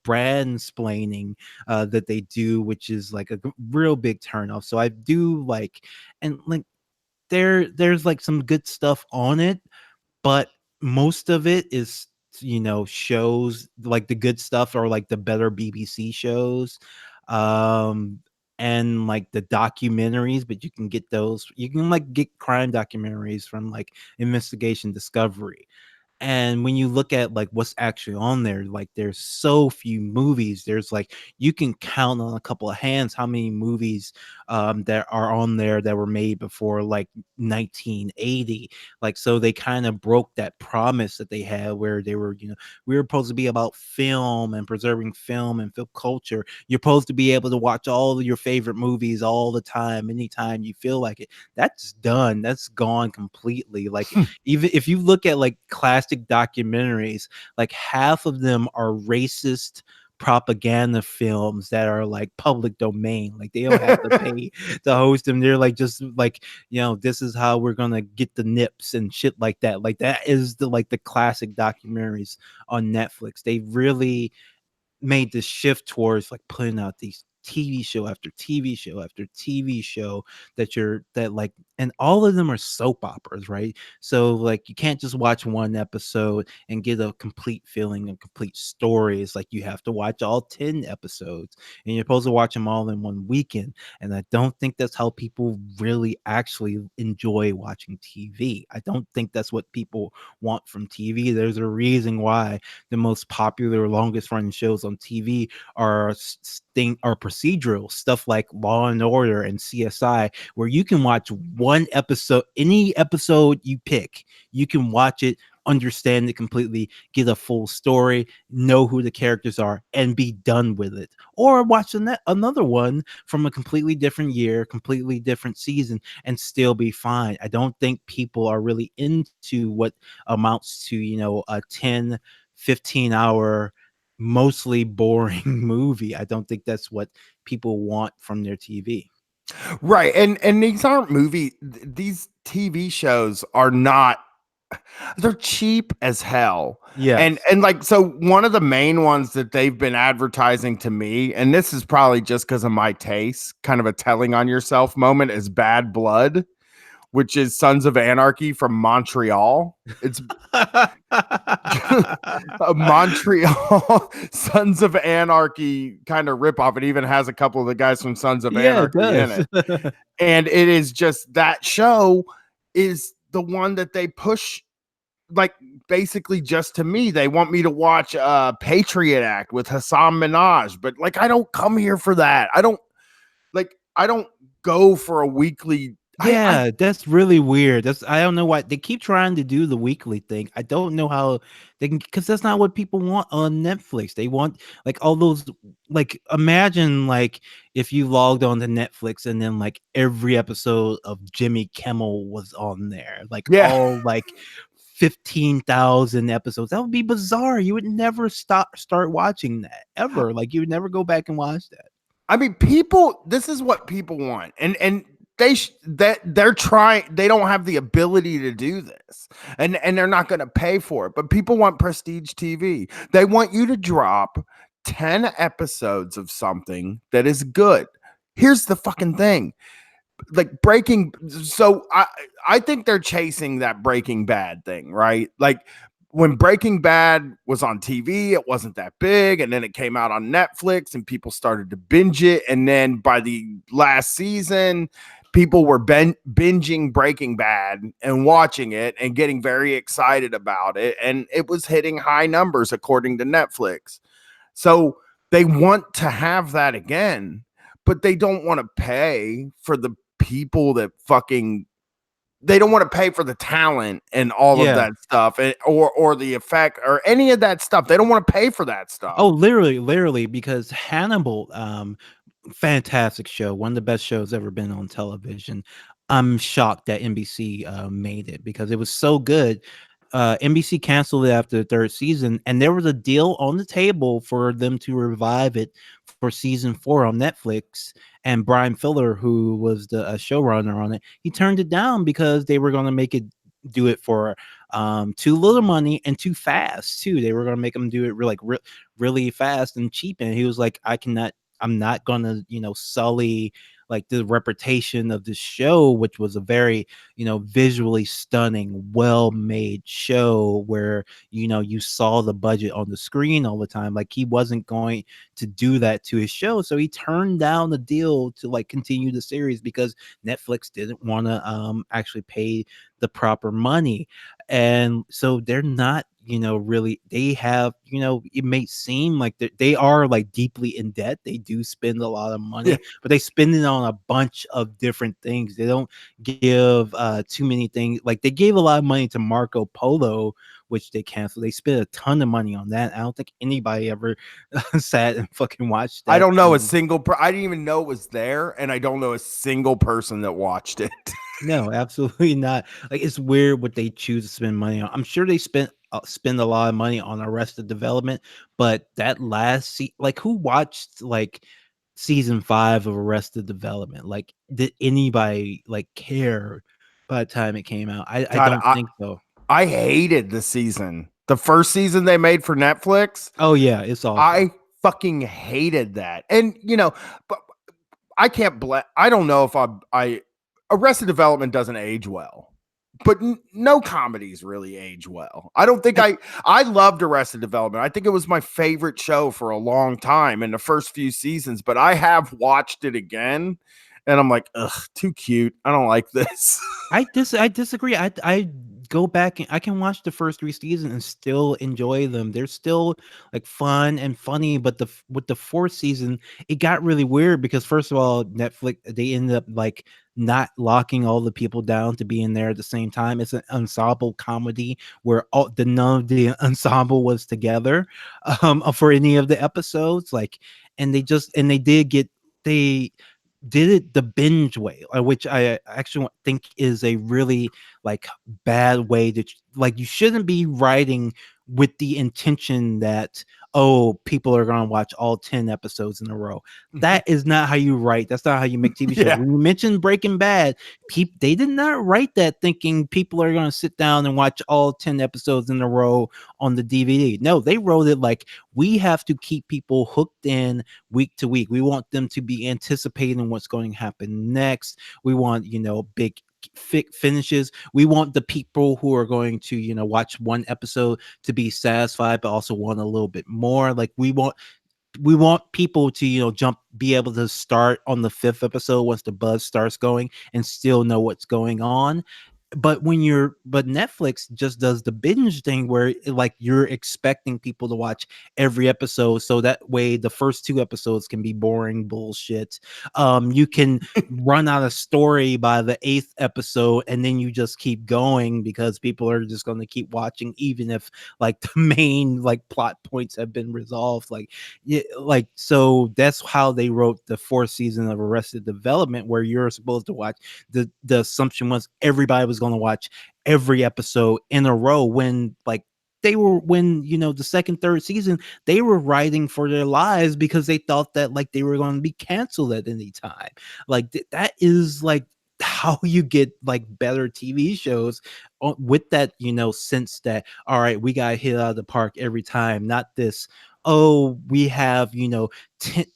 S2: brand splaining that they do, which is like a real big turnoff. So I do like, and like there's like some good stuff on it, but most of it is shows. Like, the good stuff are like the better BBC shows, and like the documentaries, but you can get those, you can like get crime documentaries from like Investigation Discovery. And when you look at like what's actually on there, like there's so few movies. There's like, you can count on a couple of hands how many movies that are on there that were made before like 1980. Like, so they kind of broke that promise that they had, where they were, we were supposed to be about film and preserving film and film culture. You're supposed to be able to watch all of your favorite movies all the time, anytime you feel like it. That's done. That's gone completely. Like, even if you look at like classic documentaries, like half of them are racist propaganda films that are like public domain. Like, they don't have to pay to host them. They're like, just like, this is how we're gonna get the nips and shit like that. Like, that is the classic documentaries on Netflix. They really made this shift towards like putting out these TV show after TV show after TV show that like, and all of them are soap operas, right? So like, you can't just watch one episode and get a complete feeling, a complete story. It's like, you have to watch all 10 episodes, and you're supposed to watch them all in one weekend. And I don't think that's how people really actually enjoy watching TV. I don't think that's what people want from TV. There's a reason why the most popular, longest running shows on TV are procedural stuff like Law and Order and CSI, where you can watch one episode, any episode you pick, you can watch it understand it completely, get a full story, know who the characters are, and be done with it. Or watch another one from a completely different year, completely different season, and still be fine. I don't think people are really into what amounts to, a 10, 15 hour, mostly boring movie. I don't think that's what people want from their TV.
S1: Right. And these aren't these TV shows are not, they're cheap as hell. And
S2: Yes.
S1: like, so one of the main ones that they've been advertising to me, and this is probably just because of my taste, kind of a telling on yourself moment, is Bad Blood, which is Sons of Anarchy from Montreal. It's a Montreal Sons of Anarchy kind of ripoff. It even has a couple of the guys from Sons of
S2: Yeah, it
S1: Anarchy in
S2: does.
S1: it. And it is just, that show is the one that they push, like, basically just to me. They want me to watch Patriot Act with Hassan Minaj, but like, I don't come here for that. I don't go for a weekly.
S2: Yeah, that's really weird. I don't know why they keep trying to do the weekly thing. I don't know how they can, because that's not what people want on Netflix. They want like all those, like, imagine like if you logged on to Netflix and then like every episode of Jimmy Kimmel was on there, like
S1: Yeah.
S2: all like 15,000 episodes. That would be bizarre. You would never start watching that ever. Like you would never go back and watch that.
S1: I mean, this is what people want. And they're trying, they don't have the ability to do this, and they're not going to pay for it, but people want prestige TV. They want you to drop 10 episodes of something that is good. Here's the fucking thing, like I think they're chasing that Breaking Bad thing, right? Like, when Breaking Bad was on TV, it wasn't that big, and then it came out on Netflix and people started to binge it, and then by the last season, people were binging Breaking Bad and watching it and getting very excited about it, and it was hitting high numbers according to Netflix. So they want to have that again, but they don't want to pay for the people that fucking, they don't want to pay for the talent and all of that stuff, or the effect or any of that stuff. They don't want to pay for that stuff.
S2: Oh, literally, because Hannibal, fantastic show, one of the best shows ever been on television. I'm shocked that NBC made it because it was so good. NBC canceled it after the third season, and there was a deal on the table for them to revive it for season 4 on Netflix. And Brian Fuller, who was the showrunner on it, he turned it down because they were going to do it for too little money and too fast too. They were going to make him do it really fast and cheap, and he was like, I'm not going to, sully like the reputation of this show, which was a very, visually stunning, well-made show where, you saw the budget on the screen all the time. Like, he wasn't going to do that to his show. So he turned down the deal to like continue the series because Netflix didn't want to actually pay the proper money. And so they're not, really, they have, it may seem like they are like deeply in debt. They do spend a lot of money, but they spend it on a bunch of different things. They don't give too many things. Like, they gave a lot of money to Marco Polo, which they canceled. They spent a ton of money on that. I don't think anybody ever sat and fucking watched that.
S1: I don't know a single I didn't even know it was there, and I don't know a single person that watched it.
S2: No, absolutely not. Like, it's weird what they choose to spend money on. I'm sure they spend a lot of money on Arrested Development, but that like, who watched like season 5 of Arrested Development? Like, did anybody like care by the time it came out? I don't think so.
S1: I hated the season. The first season they made for Netflix.
S2: Oh yeah, it's awful.
S1: I fucking hated that. And but I can't I don't know if I Arrested Development doesn't age well, but no comedies really age well. I don't think I loved Arrested Development. I think it was my favorite show for a long time in the first few seasons, but I have watched it again and I'm like, ugh, too cute. I don't like this.
S2: I disagree. I go back and I can watch the first 3 seasons and still enjoy them. They're still like fun and funny, but with the fourth season, it got really weird because first of all, Netflix they ended up like not locking all the people down to be in there at the same time. It's an ensemble comedy where all the none of the ensemble was together for any of the episodes. Like, and they did get they did it the binge way, which I actually think is a really like bad way to like you shouldn't be writing with the intention that people are going to watch all 10 episodes in a row. That is not how you write. That's not how you make TV shows.
S1: Yeah.
S2: When you mentioned Breaking Bad, they did not write that thinking people are going to sit down and watch all 10 episodes in a row on the DVD. No, they wrote it like we have to keep people hooked in week to week. We want them to be anticipating what's going to happen next. We want, big finishes. We want the people who are going to, watch one episode to be satisfied, but also want a little bit more. Like we want people to be able to start on the 5th episode once the buzz starts going and still know what's going on. But Netflix just does the binge thing where like you're expecting people to watch every episode, so that way the first 2 episodes can be boring bullshit. You can run out of story by the 8th episode, and then you just keep going because people are just going to keep watching even if like the main like plot points have been resolved. So that's how they wrote the 4th season of Arrested Development, where you're supposed to watch the assumption was everybody was going to watch every episode in a row when the 2nd, 3rd season, they were writing for their lives because they thought that like they were going to be canceled at any time. Like that is like how you get like better TV shows with that, sense that, all right, we got to hit out of the park every time, not this, we have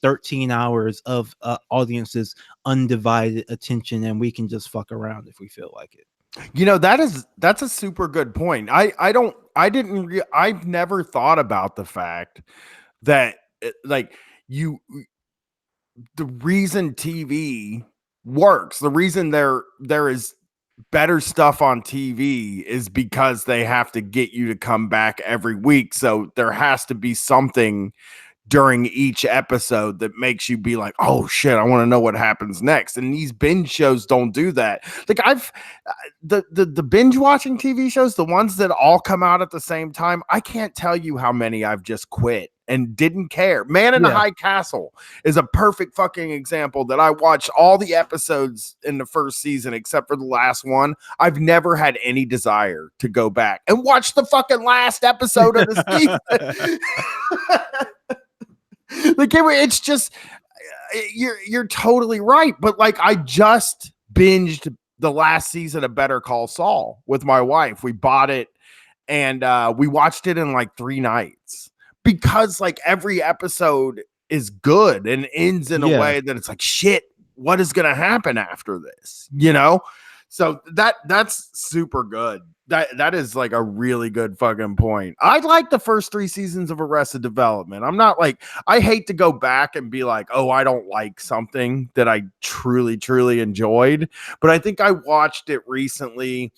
S2: 13 hours of audiences undivided attention and we can just fuck around if we feel like it.
S1: That's a super good point. I've never thought about the fact that like the reason TV works, the reason there is better stuff on TV is because they have to get you to come back every week. So there has to be something during each episode that makes you be like, oh shit, I want to know what happens next. And these binge shows don't do that. Like the binge watching TV shows, the ones that all come out at the same time, I can't tell you how many I've just quit and didn't care. Man in the High Castle is a perfect fucking example that I watched all the episodes in the first season except for the last one. I've never had any desire to go back and watch the fucking last episode of the season. Like it's just you're totally right, but like I just binged the last season of Better Call Saul with my wife. We bought it and we watched it in like 3 nights because like every episode is good and ends in a way that it's like shit, what is gonna happen after this, so that's super good. That is like a really good fucking point. I like the first 3 seasons of Arrested Development. I'm not like, I hate to go back and be like, oh, I don't like something that I truly, truly enjoyed. But I think I watched it recently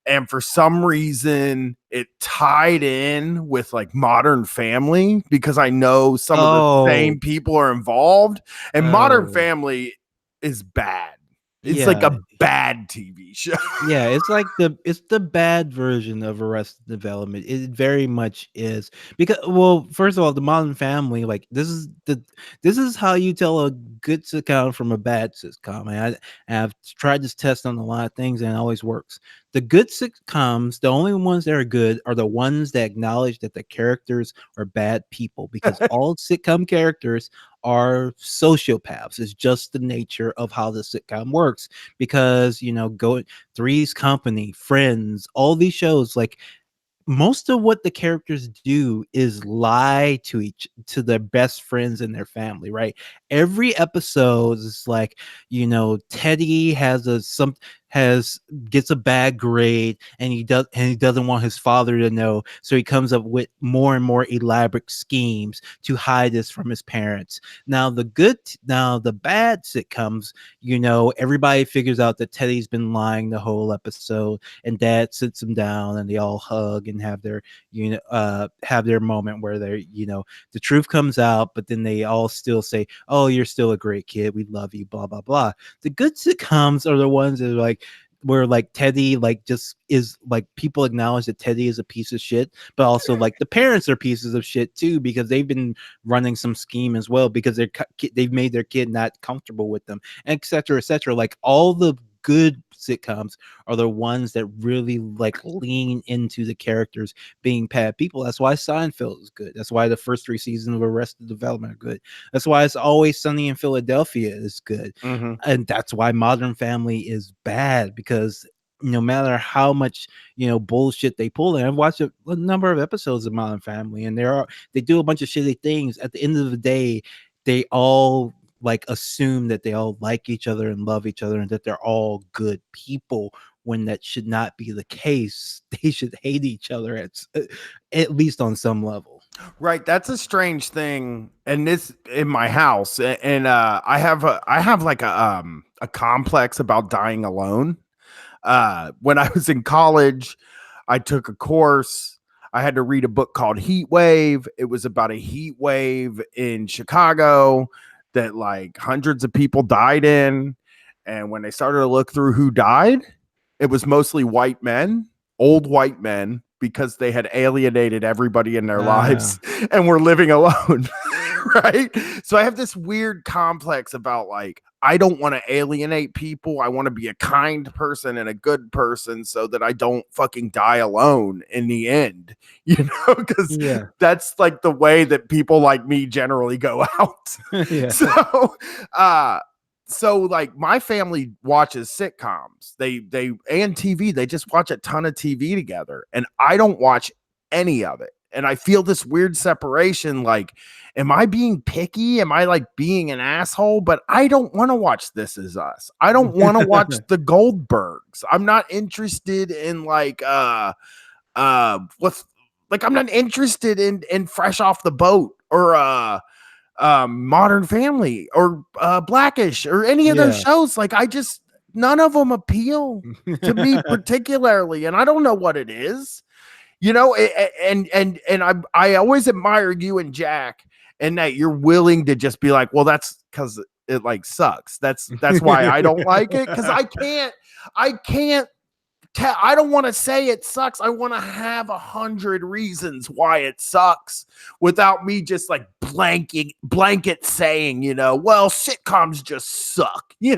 S1: and for some reason it tied in with like Modern Family because I know some of the same people are involved, and Modern Family is bad. It's like a bad TV show.
S2: Yeah, it's like it's the bad version of Arrested Development. It very much is because, well, first of all, the Modern Family, like this is how you tell a good sitcom from a bad sitcom. And I've tried this test on a lot of things and it always works. The good sitcoms, the only ones that are good are the ones that acknowledge that the characters are bad people, because all sitcom characters are sociopaths. It's just the nature of how the sitcom works. Because Three's Company, Friends, all these shows, like most of what the characters do is lie to their best friends and their family, right? Every episode is like, Teddy has gets a bad grade, and he doesn't want his father to know, so he comes up with more and more elaborate schemes to hide this from his parents. Now the bad sitcoms, everybody figures out that Teddy's been lying the whole episode, and dad sits him down and they all hug and have their moment where the truth comes out, but then they all still say, oh, you're still a great kid, we love you, blah blah blah. The good sitcoms are the ones that are like where like Teddy like just is like, people acknowledge that Teddy is a piece of shit, but also like the parents are pieces of shit too, because they've been running some scheme as well, because they've made their kid not comfortable with them, etc etc. Like all the good sitcoms are the ones that really like lean into the characters being bad people. That's why Seinfeld is good. That's why the first 3 seasons of Arrested Development are good. That's why It's Always Sunny in Philadelphia is good.
S1: Mhm.
S2: And that's why Modern Family is bad, because no matter how much bullshit they pull, and I've watched a number of episodes of Modern Family, and they do a bunch of shitty things. At the end of the day, they all like assume that they all like each other and love each other and that they're all good people, when that should not be the case. They should hate each other at least on some level.
S1: Right, that's a strange thing, and this in my house, and I have like a complex about dying alone. When I was in college, I took a course. I had to read a book called Heat Wave. It was about a heat wave in Chicago that like hundreds of people died in. And when they started to look through who died, it was mostly white men, old white men, because they had alienated everybody in their lives and were living alone. Right. So I have this weird complex about like, I don't want to alienate people. I want to be a kind person and a good person so that I don't fucking die alone in the end, because that's like the way that people like me generally go out.
S2: Yeah.
S1: So like my family watches sitcoms. They and TV. They just watch a ton of TV together, and I don't watch any of it. And I feel this weird separation. Like, am I being picky? Am I like being an asshole? But I don't want to watch This Is Us. I don't want to watch the Goldbergs. I'm not interested in like what's like, I'm not interested in Fresh Off the Boat or Modern Family or Blackish or any of those shows. Like, none of them appeal to me particularly, and I don't know what it is. I always admire you and Jack, and that you're willing to just be like, well, that's because it like sucks. That's why I don't like it, because I can't tell. I don't want to say it sucks. I want to have 100 reasons why it sucks without me just like blanket saying, well, sitcoms just suck.
S2: Yeah.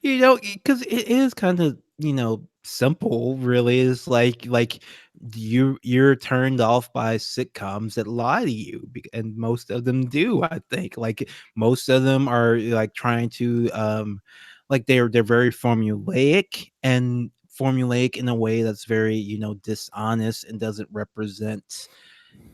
S2: Because it is kind of, simple, really. Is like you're turned off by sitcoms that lie to you, and most of them do. I think like most of them are like trying to like they're very formulaic in a way that's very dishonest and doesn't represent,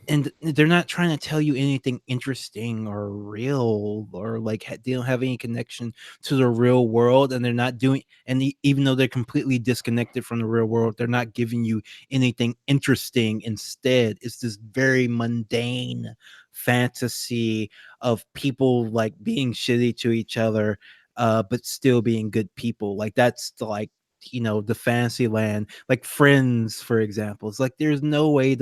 S2: and they're not trying to tell you anything interesting or real, or like they don't have any connection to the real world, and they're not doing, and even though they're completely disconnected from the real world, they're not giving you anything interesting. Instead, it's this very mundane fantasy of people like being shitty to each other, but still being good people. Like that's the fantasy land, like Friends, for example. It's like there's no way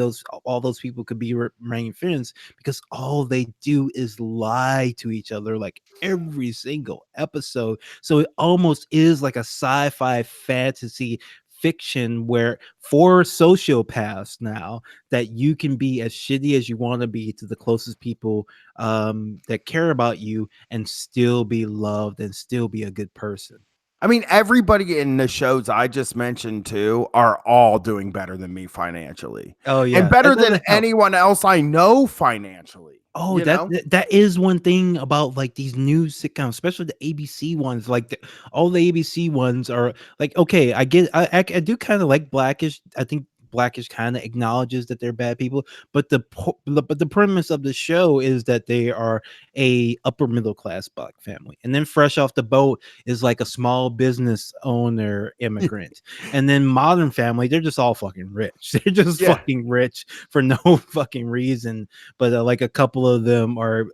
S2: all those people could be remain friends, because all they do is lie to each other like every single episode. So it almost is like a sci-fi fantasy fiction where for sociopaths now, that you can be as shitty as you want to be to the closest people that care about you, and still be loved and still be a good person.
S1: I mean, everybody in the shows I just mentioned too are all doing better than me financially.
S2: Oh yeah,
S1: and better than anyone else I know financially.
S2: Oh, that is one thing about like these new sitcoms, especially the ABC ones. Like all the ABC ones are like, okay, I get, I do kind of like Blackish. I think Blackish kind of acknowledges that they're bad people, but the premise of the show is that they are a upper middle class black family, and then Fresh Off the Boat is like a small business owner immigrant, and then Modern Family, they're just all fucking rich. They're just
S1: Yeah.
S2: fucking rich for no fucking reason. But like a couple of them are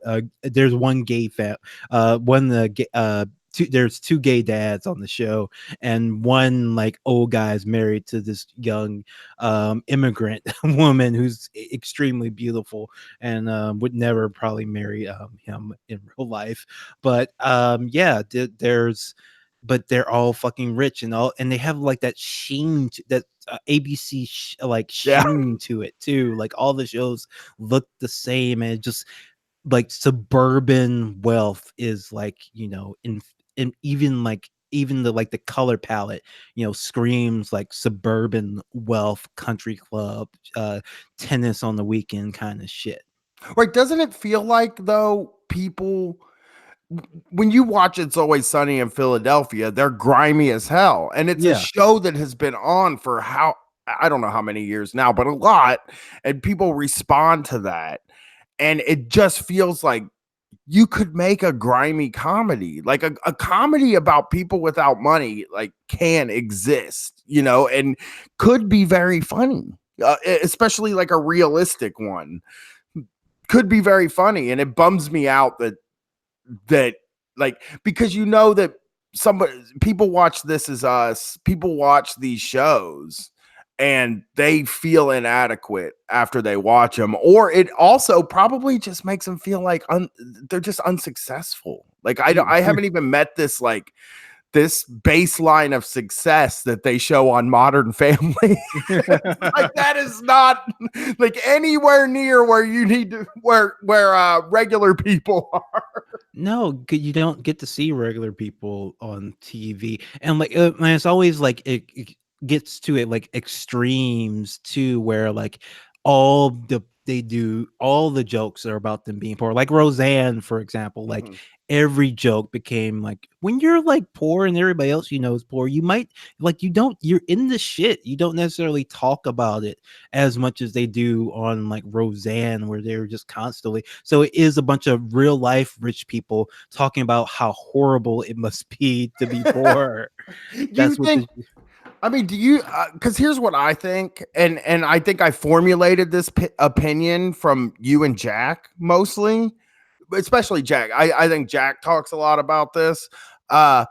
S2: there's one gay there's two gay dads on the show, and one like old guy is married to this young immigrant woman who's extremely beautiful and would never probably marry him in real life. But yeah, there's but they're all fucking rich and all, and they have like that sheen that ABC like
S1: Yeah.
S2: sheen to it too. Like all the shows look the same, and it just like suburban wealth is like, you know, in even the like the color palette, you know, screams like suburban wealth, country club, tennis on the weekend kind of shit.
S1: Right. Doesn't it feel like, though, people, when you watch It's Always Sunny in Philadelphia, they're grimy as hell. And it's a
S2: Yeah.
S1: show that has been on for I don't know how many years now, but a lot. And people respond to that. And it just feels like you could make a grimy comedy, like a comedy about people without money, like can exist, you know, and could be very funny, especially like a realistic one could be very funny. And it bums me out that like, because you know that people watch This Is Us, people watch these shows and they feel inadequate after they watch them, or it also probably just makes them feel like they're just unsuccessful. Like I haven't even met this baseline of success that they show on Modern Family. Like that is not like anywhere near where you need to where regular people are.
S2: No, you don't get to see regular people on TV, and like man, it's always like it gets to it like extremes too, where like all the jokes are about them being poor. Like Roseanne, for example, like every joke became like when you're like poor and everybody else you know is poor, you might like you're in the shit. You don't necessarily talk about it as much as they do on like Roseanne, where they're just constantly. So it is a bunch of real life rich people talking about how horrible it must be to be poor.
S1: You think? I mean, do you? Because here's what I think, and I think I formulated this opinion from you and Jack mostly, especially Jack. I think Jack talks a lot about this, and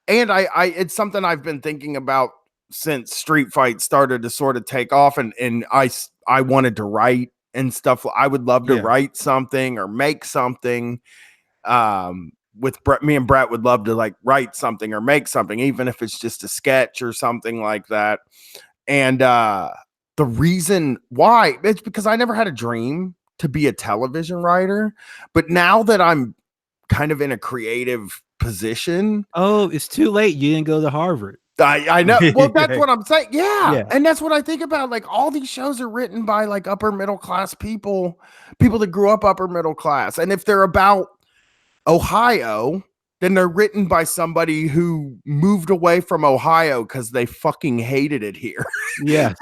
S1: I it's something I've been thinking about since Street Fight started to sort of take off, and I wanted to write and stuff. I would love to write something or make something. With Brett, me and Brett would love to like write something or make something, even if it's just a sketch or something like that. And the reason why, it's because I never had a dream to be a television writer, but now that I'm kind of in a creative position.
S2: Oh, it's too late. You didn't go to Harvard.
S1: I know. Well, that's what I'm saying. Yeah.
S2: Yeah.
S1: And that's what I think about. Like all these shows are written by like upper middle class people that grew up upper middle class. And if they're about Ohio, then they're written by somebody who moved away from Ohio because they fucking hated it here.
S2: Yeah.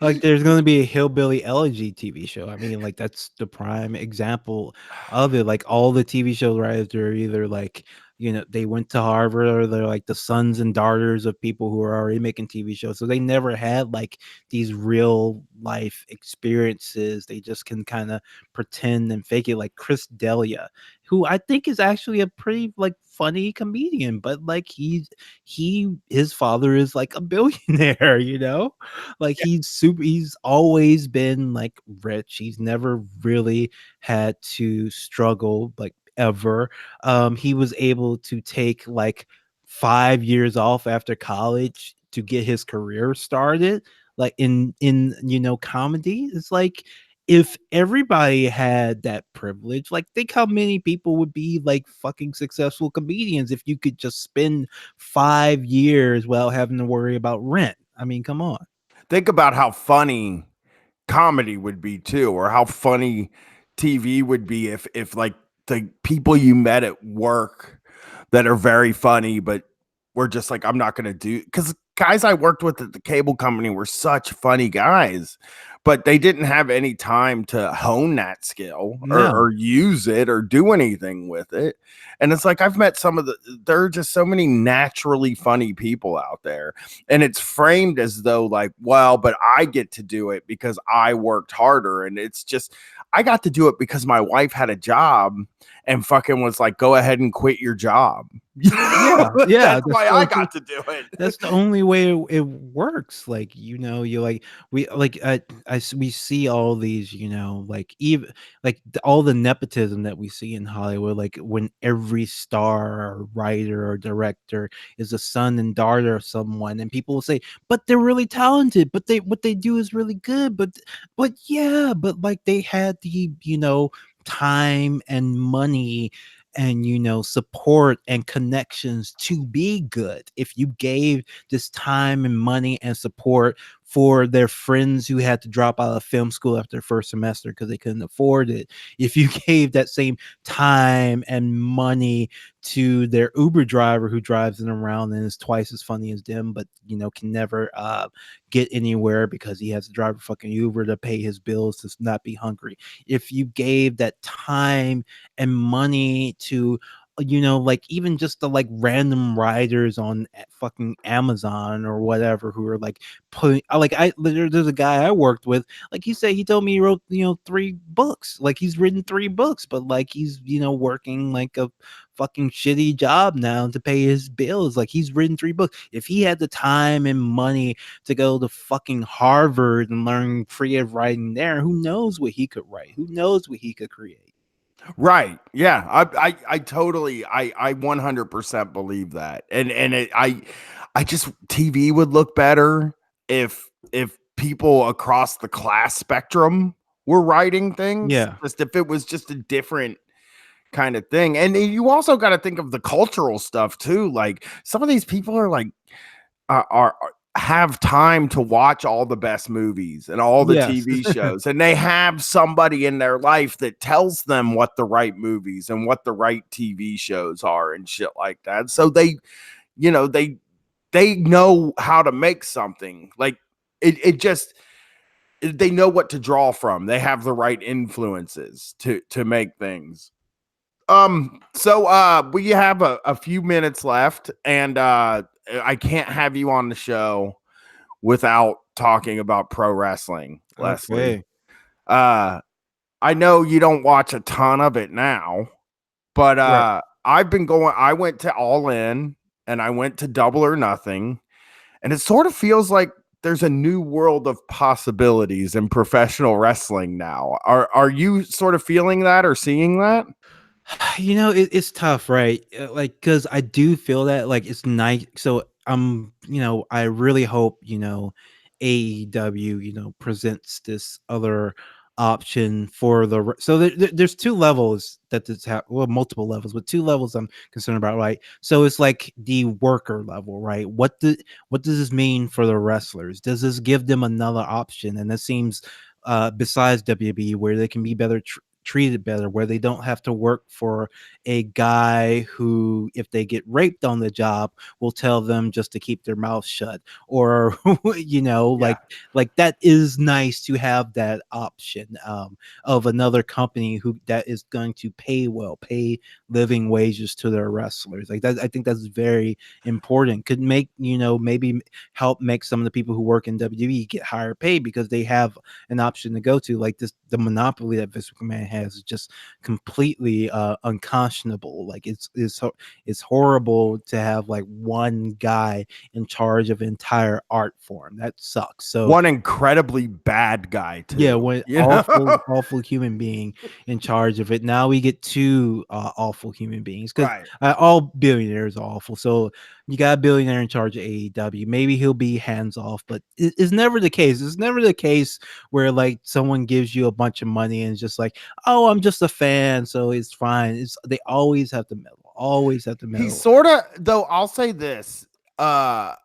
S2: Like there's going to be a Hillbilly Elegy TV show. I mean, like that's the prime example of it. Like all the TV show writers are either like, you know, they went to Harvard or they're like the sons and daughters of people who are already making TV shows. So they never had like these real life experiences. They just can kind of pretend and fake it, like Chris D'Elia, who I think is actually a pretty like funny comedian, but like his father is like a billionaire, you know? Like he's always been like rich. He's never really had to struggle like ever. He was able to take like 5 years off after college to get his career started, like in you know, comedy. It's like if everybody had that privilege, like think how many people would be like fucking successful comedians if you could just spend 5 years without having to worry about rent. I mean, come on.
S1: Think about how funny comedy would be too, or how funny TV would be if like the people you met at work that are very funny, but we're just like, I'm not going to do, because guys I worked with at the cable company were such funny guys, but they didn't have any time to hone that skill
S2: No.
S1: or use it or do anything with it. And it's like I've met there are just so many naturally funny people out there. And it's framed as though, like, well, but I get to do it because I worked harder. And it's just, I got to do it because my wife had a job and fucking was like, go ahead and quit your job.
S2: Yeah, yeah,
S1: That's why I got to do it.
S2: that's the only way it works. Like, you like we see all these, like even like all the nepotism that we see in Hollywood, like when every star or writer or director is a son and daughter of someone, and people will say, but they're really talented, but they what they do is really good, but yeah, but like they had the time and money and support and connections to be good. If you gave this time and money and support for their friends who had to drop out of film school after their first semester because they couldn't afford it, if you gave that same time and money to their Uber driver who drives them around and is twice as funny as them, but can never get anywhere because he has to drive a fucking Uber to pay his bills to not be hungry. If you gave that time and money to like even just the like random writers on fucking Amazon or whatever who are like putting like there's a guy I worked with, like he told me he wrote 3 books, like he's written 3 books, but like he's working like a fucking shitty job now to pay his bills. Like he's written 3 books. If he had the time and money to go to fucking Harvard and learn creative writing there, who knows what he could write, who knows what he could create.
S1: Right. Yeah. I totally, I 100% believe that. I just, TV would look better if people across the class spectrum were writing things,
S2: Yeah.
S1: just if it was just a different kind of thing. And you also got to think of the cultural stuff too. Like some of these people are like, are have time to watch all the best movies and all the
S2: Yes.
S1: TV shows, and they have somebody in their life that tells them what the right movies and what the right TV shows are and shit like that. So you know, they know how to make something. Like it just they know what to draw from. They have the right influences to make things. So we have a few minutes left, and I can't have you on the show without talking about pro wrestling, Leslie.
S2: Okay.
S1: I know you don't watch a ton of it now, but
S2: Right.
S1: I went to All In and I went to Double or Nothing, and it sort of feels like there's a new world of possibilities in professional wrestling now. Are you sort of feeling that or seeing that?
S2: It's tough, right? Like, because I do feel that, like, it's nice. So, I really hope, AEW, presents this other option for so there's 2 levels that well, multiple levels, but 2 levels I'm concerned about, right? So it's like the worker level, right? What does this mean for the wrestlers? Does this give them another option? And it seems, besides WB, where they can be better treated better, where they don't have to work for a guy who, if they get raped on the job, will tell them just to keep their mouth shut, or
S1: Yeah.
S2: like that is nice to have that option, of another company who that is going to pay living wages to their wrestlers. Like that, I think that's very important. Could make maybe help make some of the people who work in WWE get higher pay because they have an option to go to. Like the monopoly that Vince McMahon has is just completely unconscionable. Like it's horrible to have like one guy in charge of entire art form. That sucks. So
S1: One incredibly bad guy
S2: yeah,
S1: too.
S2: one
S1: You know?
S2: awful human being in charge of it. Now we get 2 awful human beings because
S1: Right.
S2: all billionaires are awful. So you got a billionaire in charge of AEW. Maybe he'll be hands off, but it's never the case. It's never the case where like someone gives you a bunch of money and it's just like, oh, I'm just a fan, so it's fine. They always have to meddle. Always have to
S1: He's
S2: meddle.
S1: sort of, though, I'll say this. I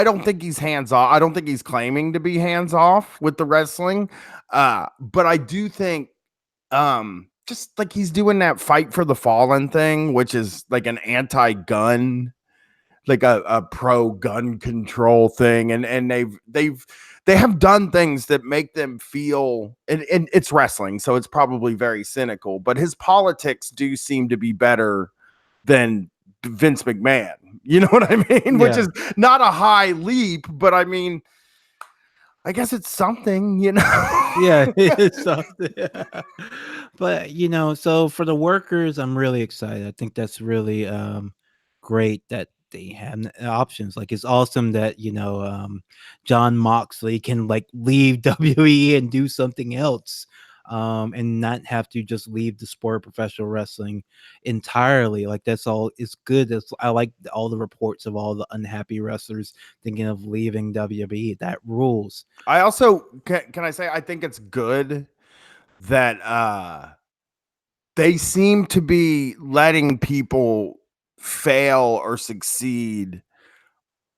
S1: don't think he's hands off. I don't think he's claiming to be hands off with the wrestling. But I do think just like he's doing that fight for the fallen thing, which is like an anti-gun like a pro gun control thing, and they have done things that make them feel, and it's wrestling, so it's probably very cynical, but his politics do seem to be better than Vince McMahon. You know what I mean? Which
S2: Yeah.
S1: is not a high leap, but I mean, I guess it's something, you know.
S2: Yeah, it's something. But so for the workers, I'm really excited. I think that's really great that they have options. Like it's awesome that John Moxley can like leave WWE and do something else, and not have to just leave the sport of professional wrestling entirely. Like that's all. It's good. I like all the reports of all the unhappy wrestlers thinking of leaving WWE. That rules.
S1: I also can I say I think it's good that they seem to be letting people fail or succeed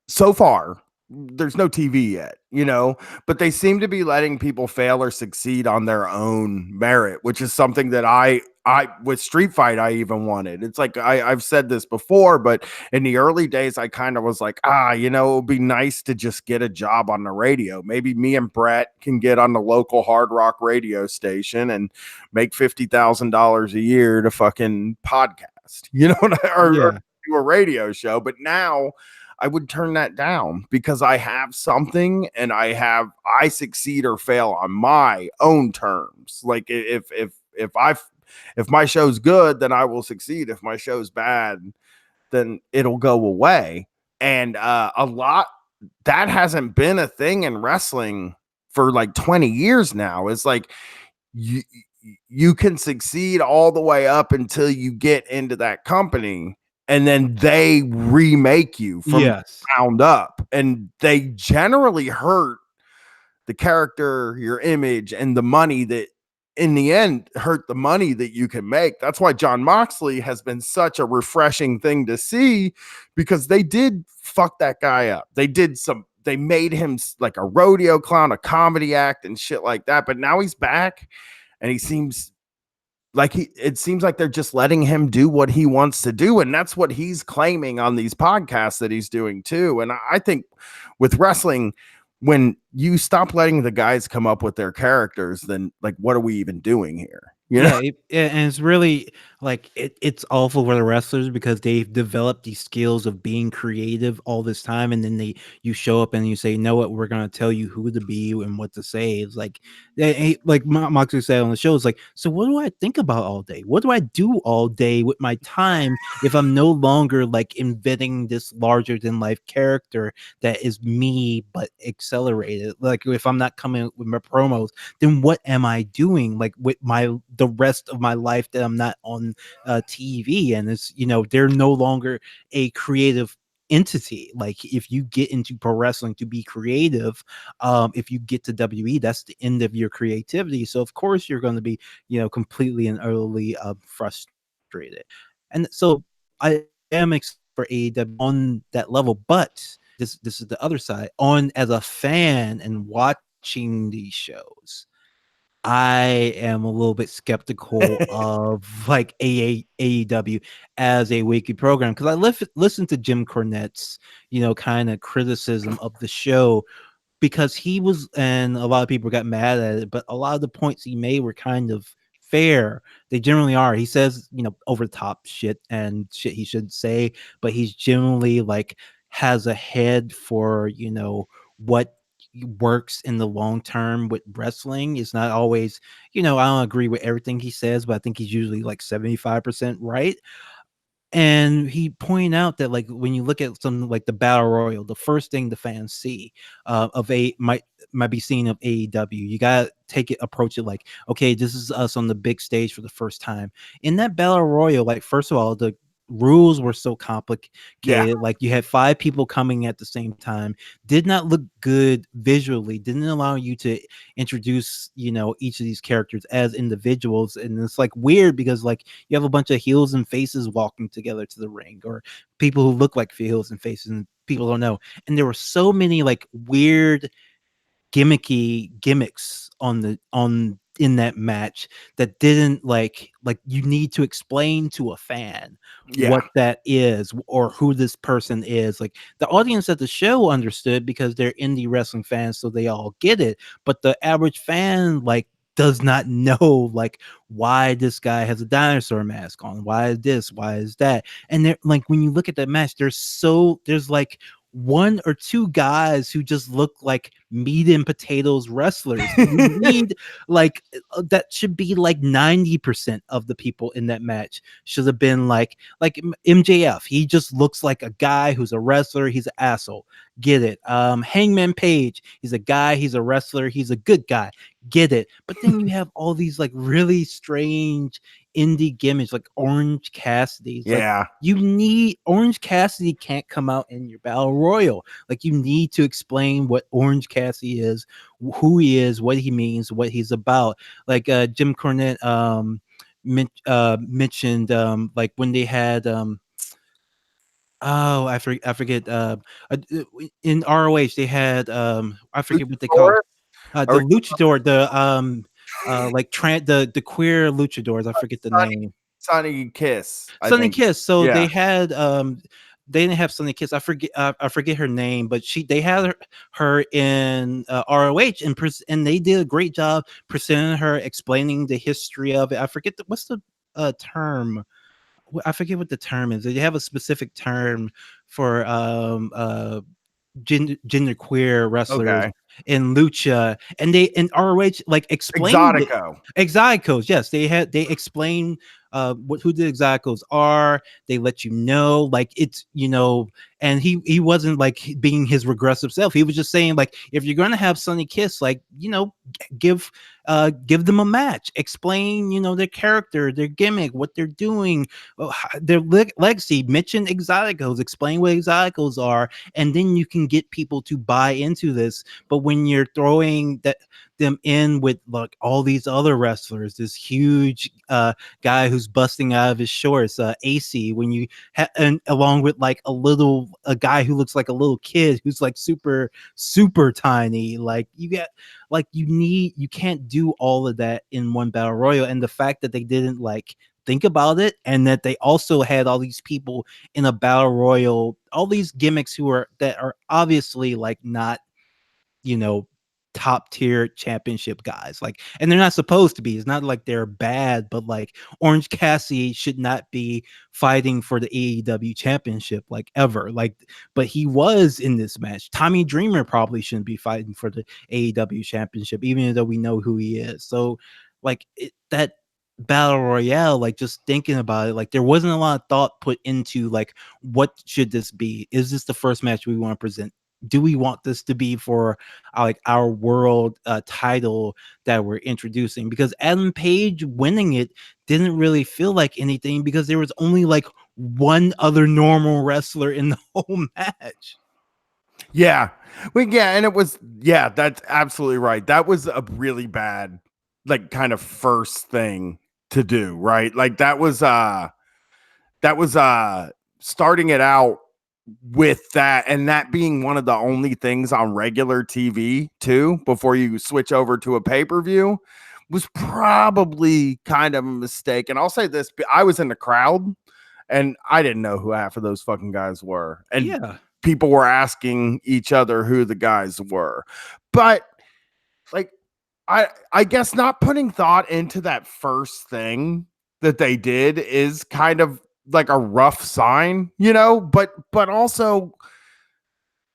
S1: so far. There's no TV yet, you know, but they seem to be letting people fail or succeed on their own merit, which is something that I with Street Fight I even wanted. It's like I've said this before, but in the early days I kind of was like, you know, it would be nice to just get a job on the radio. Maybe me and Brett can get on the local hard rock radio station and make $50,000 a year to fucking podcast, you know, or
S2: Yeah.
S1: do a radio show. But now I would turn that down because I have something, and I succeed or fail on my own terms. Like if my show's good, then I will succeed. If my show's bad, then it'll go away. And a lot that hasn't been a thing in wrestling for like 20 years now. It's like you can succeed all the way up until you get into that company, and then they remake you from
S2: Yes.
S1: ground up, and they generally hurt the character, your image, and the money that in the end hurt the money that you can make. That's why John Moxley has been such a refreshing thing to see, because they did fuck that guy up. They made him like a rodeo clown, a comedy act and shit like that, but now he's back, and he seems like it seems like they're just letting him do what he wants to do, and that's what he's claiming on these podcasts that he's doing too. And I think with wrestling, when you stop letting the guys come up with their characters, then like what are we even doing here, you know?
S2: Yeah, and it's really like it's awful for the wrestlers because they've developed these skills of being creative all this time, and then you show up and you say, "You know what? We're gonna tell you who to be and what to say." It's like, like Moxley said on the show, it's like, so what do I think about all day? What do I do all day with my time if I'm no longer like inventing this larger than life character that is me but accelerated? Like if I'm not coming with my promos, then what am I doing like with the rest of my life that I'm not on TV? And it's they're no longer a creative entity. Like if you get into pro wrestling to be creative, if you get to WE, that's the end of your creativity. So of course you're going to be completely and utterly frustrated. And so I am excited for AEW on that level, but this is the other side. On as a fan and watching these shows, I am a little bit skeptical of like AEW as a weekly program, because I listened to Jim Cornette's kind of criticism of the show, because he was, and a lot of people got mad at it, but a lot of the points he made were kind of fair. They generally are. He says over the top shit and shit he should say, but he's generally like has a head for what works in the long term with wrestling. It's not always I don't agree with everything he says, but I think he's usually like 75% right. And he pointed out that like when you look at something like the battle royal, the first thing the fans see of a might be seen of AEW, you gotta approach it like, okay, this is us on the big stage for the first time. In that battle royal, like first of all, the rules were so complicated.
S1: Yeah.
S2: Like you had 5 people coming at the same time, did not look good visually, didn't allow you to introduce each of these characters as individuals. And it's like weird because like you have a bunch of heels and faces walking together to the ring, or people who look like heels and faces and people don't know. And there were so many like weird gimmicks on in that match that didn't like you need to explain to a fan
S1: Yeah.
S2: what that is or who this person is. Like the audience at the show understood because they're indie wrestling fans, so they all get it. But the average fan like does not know like why this guy has a dinosaur mask on, why is this, why is that. And they're like, when you look at that match, there's like one or two guys who just look like meat and potatoes wrestlers. You need like that should be like 90% of the people in that match should have been like MJF. He just looks like a guy who's a wrestler. He's an asshole. Get it. Hangman Page. He's a guy. He's a wrestler. He's a good guy. Get it. But then you have all these like really strange indie gimmicks like Orange Cassidy. It's like
S1: Yeah.
S2: you need Orange Cassidy can't come out in your battle royal. Like you need to explain what Orange Cassidy is, who he is, what he means, what he's about. Like Jim Cornette mentioned like when they had oh I forget in ROH they had I forget what they call
S1: Are
S2: the
S1: we
S2: luchador, like the queer luchadors. I forget the name.
S1: Sonny Kiss, I
S2: Sunny
S1: think.
S2: Kiss. So
S1: Yeah.
S2: they had they didn't have Sunny Kiss. I forget her name, but they had her in ROH and they did a great job presenting her, explaining the history of it. I forget what's the term. I forget what the term is. They have a specific term for gender queer wrestlers
S1: Okay.
S2: in lucha, and they in ROH like explained it.
S1: Exotico.
S2: Exoticos, yes, they explain who the Exoticos are. They let you know, like it's and he wasn't like being his regressive self. He was just saying like if you're gonna have Sunny Kiss, like give them a match, explain their character, their gimmick, what they're doing, their legacy. Mention Exoticos, explain what Exoticos are, and then you can get people to buy into this. But when you're throwing them in with like all these other wrestlers, this huge guy who's busting out of his shorts, AC, when you and along with like a guy who looks like a little kid who's like super tiny, like you can't do all of that in one battle royal. And the fact that they didn't like think about it, and that they also had all these people in a battle royal, all these gimmicks that are obviously like not top tier championship guys, like, and they're not supposed to be. It's not like they're bad, but like Orange Cassidy should not be fighting for the AEW championship like ever, like, but he was in this match. Tommy Dreamer probably shouldn't be fighting for the AEW championship, even though we know who he is. So like that battle royale, like just thinking about it, like there wasn't a lot of thought put into like what should this be. Is this the first match we want to present? Do we want this to be for like our world title that we're introducing? Because Adam Page winning it didn't really feel like anything, because there was only like one other normal wrestler in the whole match.
S1: Yeah. And it was, that's absolutely right. That was a really bad, like, kind of first thing to do, right? Like that was starting it out with that, and that being one of the only things on regular TV too, before you switch over to a pay-per-view, was probably kind of a mistake. And I'll say this, I was in the crowd and I didn't know who half of those fucking guys were. And people were asking each other who the guys were. But like, I guess not putting thought into that first thing that they did is kind of like a rough sign, but also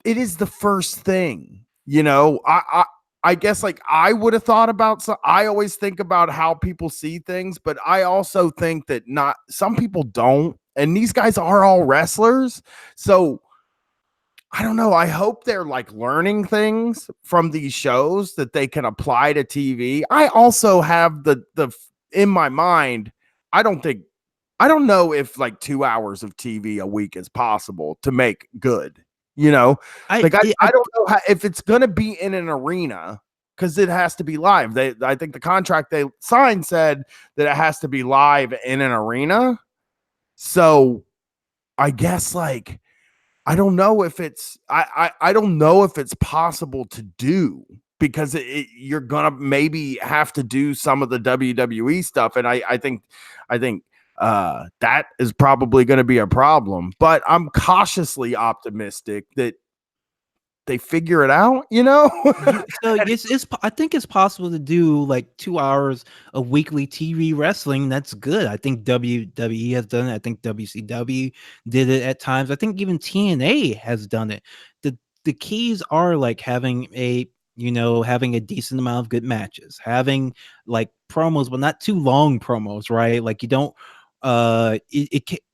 S1: it is the first thing, I guess like I would have thought about, so I always think about how people see things, but I also think that not some people don't, and these guys are all wrestlers. So I don't know. I hope they're like learning things from these shows that they can apply to TV. I also have the in my mind, I don't know if like 2 hours of TV a week is possible to make good, I don't know if it's going to be in an arena, because it has to be live. I think the contract they signed said that it has to be live in an arena. So I guess like, I don't know if it's, I don't know if it's possible to do because you're gonna maybe have to do some of the WWE stuff, and I think that is probably going to be a problem. But I'm cautiously optimistic that they figure it out. You know,
S2: So it's I think it's possible to do like 2 hours of weekly TV wrestling. That's good. I think WWE has done it. I think WCW did it at times. I think even TNA has done it. The keys are like having having a decent amount of good matches, having like promos, but not too long promos, right? Like you don't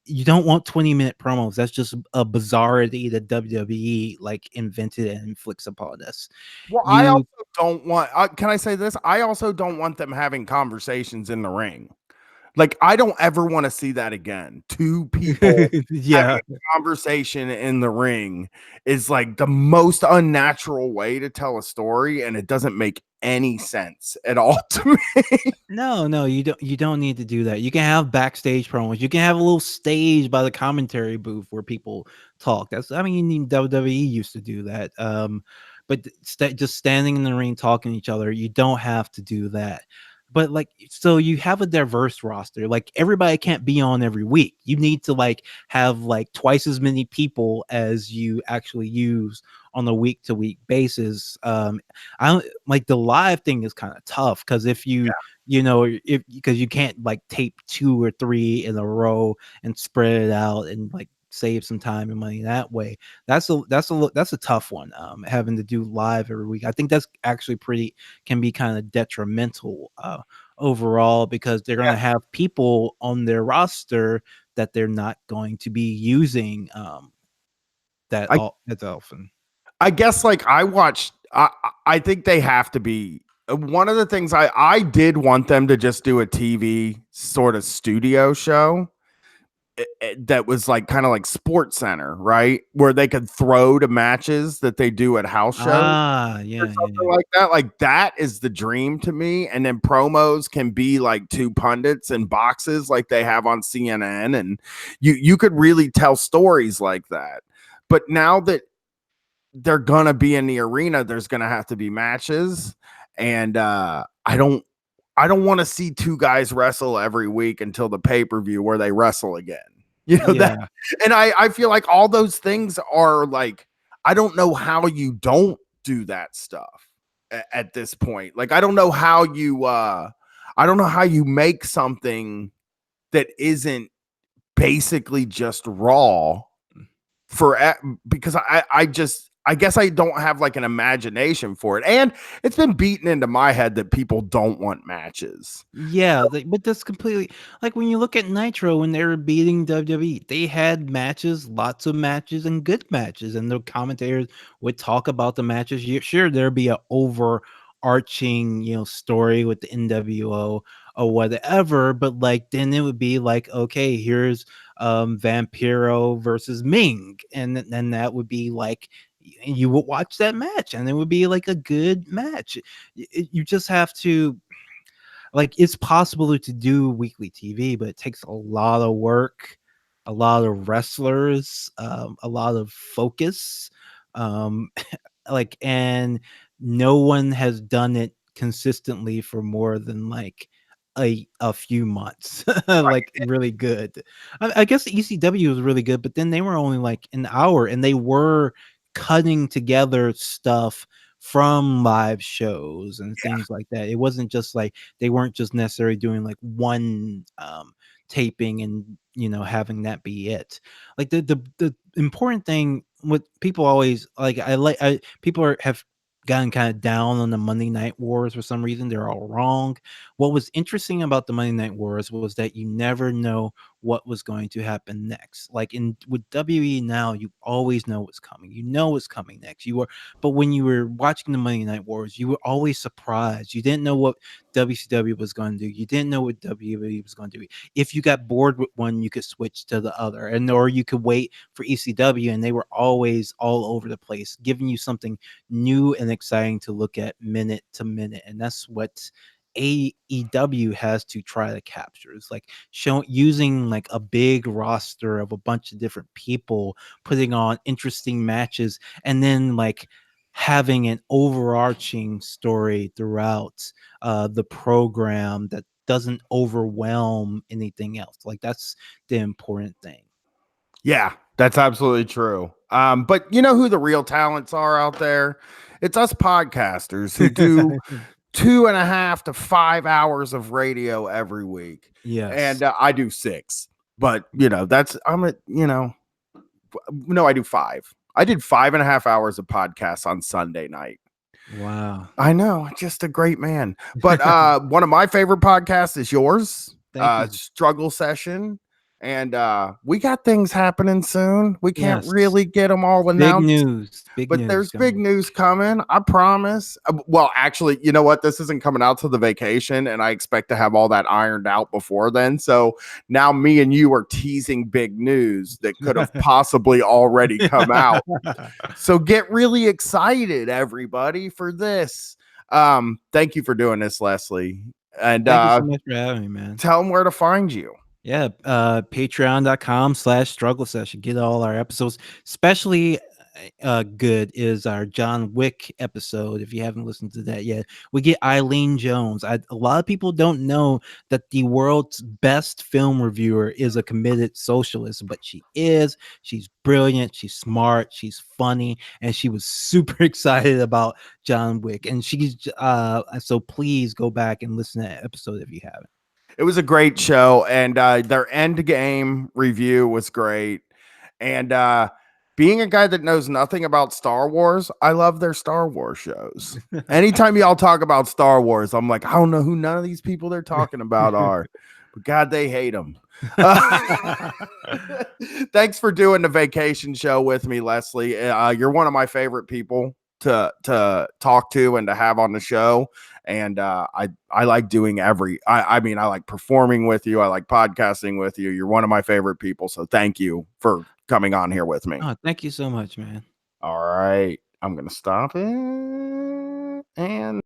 S2: you don't want 20-minute promos. That's just a bizarrity that WWE like invented and inflicts upon us.
S1: well, I also
S2: You
S1: don't want. Can I say this? I also don't want them having conversations in the ring. Like, I don't ever want to see that again. Two people having
S2: yeah.
S1: a conversation in the ring is like the most unnatural way to tell a story, and it doesn't make any sense at all to me.
S2: No, you don't need to do that. You can have backstage promos. You can have a little stage by the commentary booth where people talk. I mean, WWE used to do that. But just standing in the ring talking to each other, you don't have to do that. But like, so you have a diverse roster. Like everybody can't be on every week. You need to like have like twice as many people as you actually use on a week to week basis. I don't like the live thing is kind of tough because if if because you can't like tape 2 or 3 in a row and spread it out and like save some time and money that way. That's a tough one. Having to do live every week, I think that's actually pretty can be kind of detrimental overall because they're going
S1: Yeah.
S2: to have people on their roster that they're not going to be using
S1: I
S2: that often.
S1: I guess like I think they have to be one of the things I did want them to just do a TV sort of studio show that was like kind of like Sports Center, right? Where they could throw to matches that they do at house shows
S2: Ah,
S1: or
S2: yeah, yeah,
S1: something
S2: yeah.
S1: like that. Like that is the dream to me. And then promos can be like two pundits and boxes like they have on CNN, and you could really tell stories like that. But now that they're gonna be in the arena, there's gonna have to be matches, and I don't want to see two guys wrestle every week until the pay per view where they wrestle again. You know that,
S2: Yeah.
S1: and I feel like all those things are like I don't know how you don't do that stuff at this point. Like I don't know how you make something that isn't basically just raw for because I guess I don't have like an imagination for it. And it's been beaten into my head that people don't want matches.
S2: Yeah, but that's completely like when you look at Nitro when they were beating WWE, they had matches, lots of matches, and good matches, and the commentators would talk about the matches. Sure, there'd be an overarching, story with the NWO or whatever, but like then it would be like, okay, here's Vampiro versus Ming, and then that would be like you would watch that match, and it would be like a good match. You just have to like it's possible to do weekly TV, but it takes a lot of work, a lot of wrestlers, a lot of focus, um, and no one has done it consistently for more than like a few months, like really good. I guess ECW was really good, but then they were only like an hour, and they were cutting together stuff from live shows and things like that. It wasn't just like they weren't just necessarily doing like one taping and having that be it. Like the important thing what people always like I people have gotten kind of down on the Monday Night Wars for some reason. They're all wrong. What was interesting about the Monday Night Wars was that you never know what was going to happen next. Like in with WWE now, you always know what's coming. You know what's coming next. But when you were watching the Monday Night Wars, you were always surprised. You didn't know what WCW was going to do. You didn't know what WWE was going to do. If you got bored with one, you could switch to the other, and or you could wait for ECW, and they were always all over the place, giving you something new and exciting to look at minute to minute, and that's what AEW has to try to capture. It's like using like a big roster of a bunch of different people, putting on interesting matches, and then like having an overarching story throughout the program that doesn't overwhelm anything else. Like that's the important thing.
S1: Yeah, that's absolutely true. But you know who the real talents are out there? It's us podcasters who do 2.5 to 5 hours of radio every week.
S2: Yes.
S1: And I do 6. But you know, no, I do 5. I did 5.5 hours of podcasts on Sunday night.
S2: Wow.
S1: I know, just a great man. But one of my favorite podcasts is yours,
S2: Thank you.
S1: Struggle Session. And we got things happening soon. We can't
S2: Yes.
S1: really get them all
S2: Big
S1: announced.
S2: news. Big
S1: But
S2: news.
S1: there's big
S2: coming.
S1: news coming. I promise. Well, actually, you know what? This isn't coming out to the vacation, and I expect to have all that ironed out before then. So now me and you are teasing big news that could have possibly already come out. So get really excited, everybody, for this. Thank you for doing this, Leslie. And
S2: Thank you so much for having me, man.
S1: tell them where to find you.
S2: Yeah, patreon.com/struggle session. Get all our episodes, especially good is our John Wick episode. If you haven't listened to that yet, we get Eileen Jones. A lot of people don't know that the world's best film reviewer is a committed socialist, but she is. She's brilliant, she's smart, she's funny, and she was super excited about John Wick. And she's so please go back and listen to that episode if you haven't.
S1: It was a great show, and their end game review was great. And being a guy that knows nothing about Star Wars, I love their Star Wars shows. Anytime y'all talk about Star Wars, I'm like, I don't know who none of these people they're talking about are, but God, they hate them. Thanks for doing the vacation show with me, Leslie. You're one of my favorite people to talk to and to have on the show. And I like doing I mean, I like performing with you. I like podcasting with you. You're one of my favorite people. So thank you for coming on here with me.
S2: Oh, thank you so much, man.
S1: All right. I'm going to stop it. And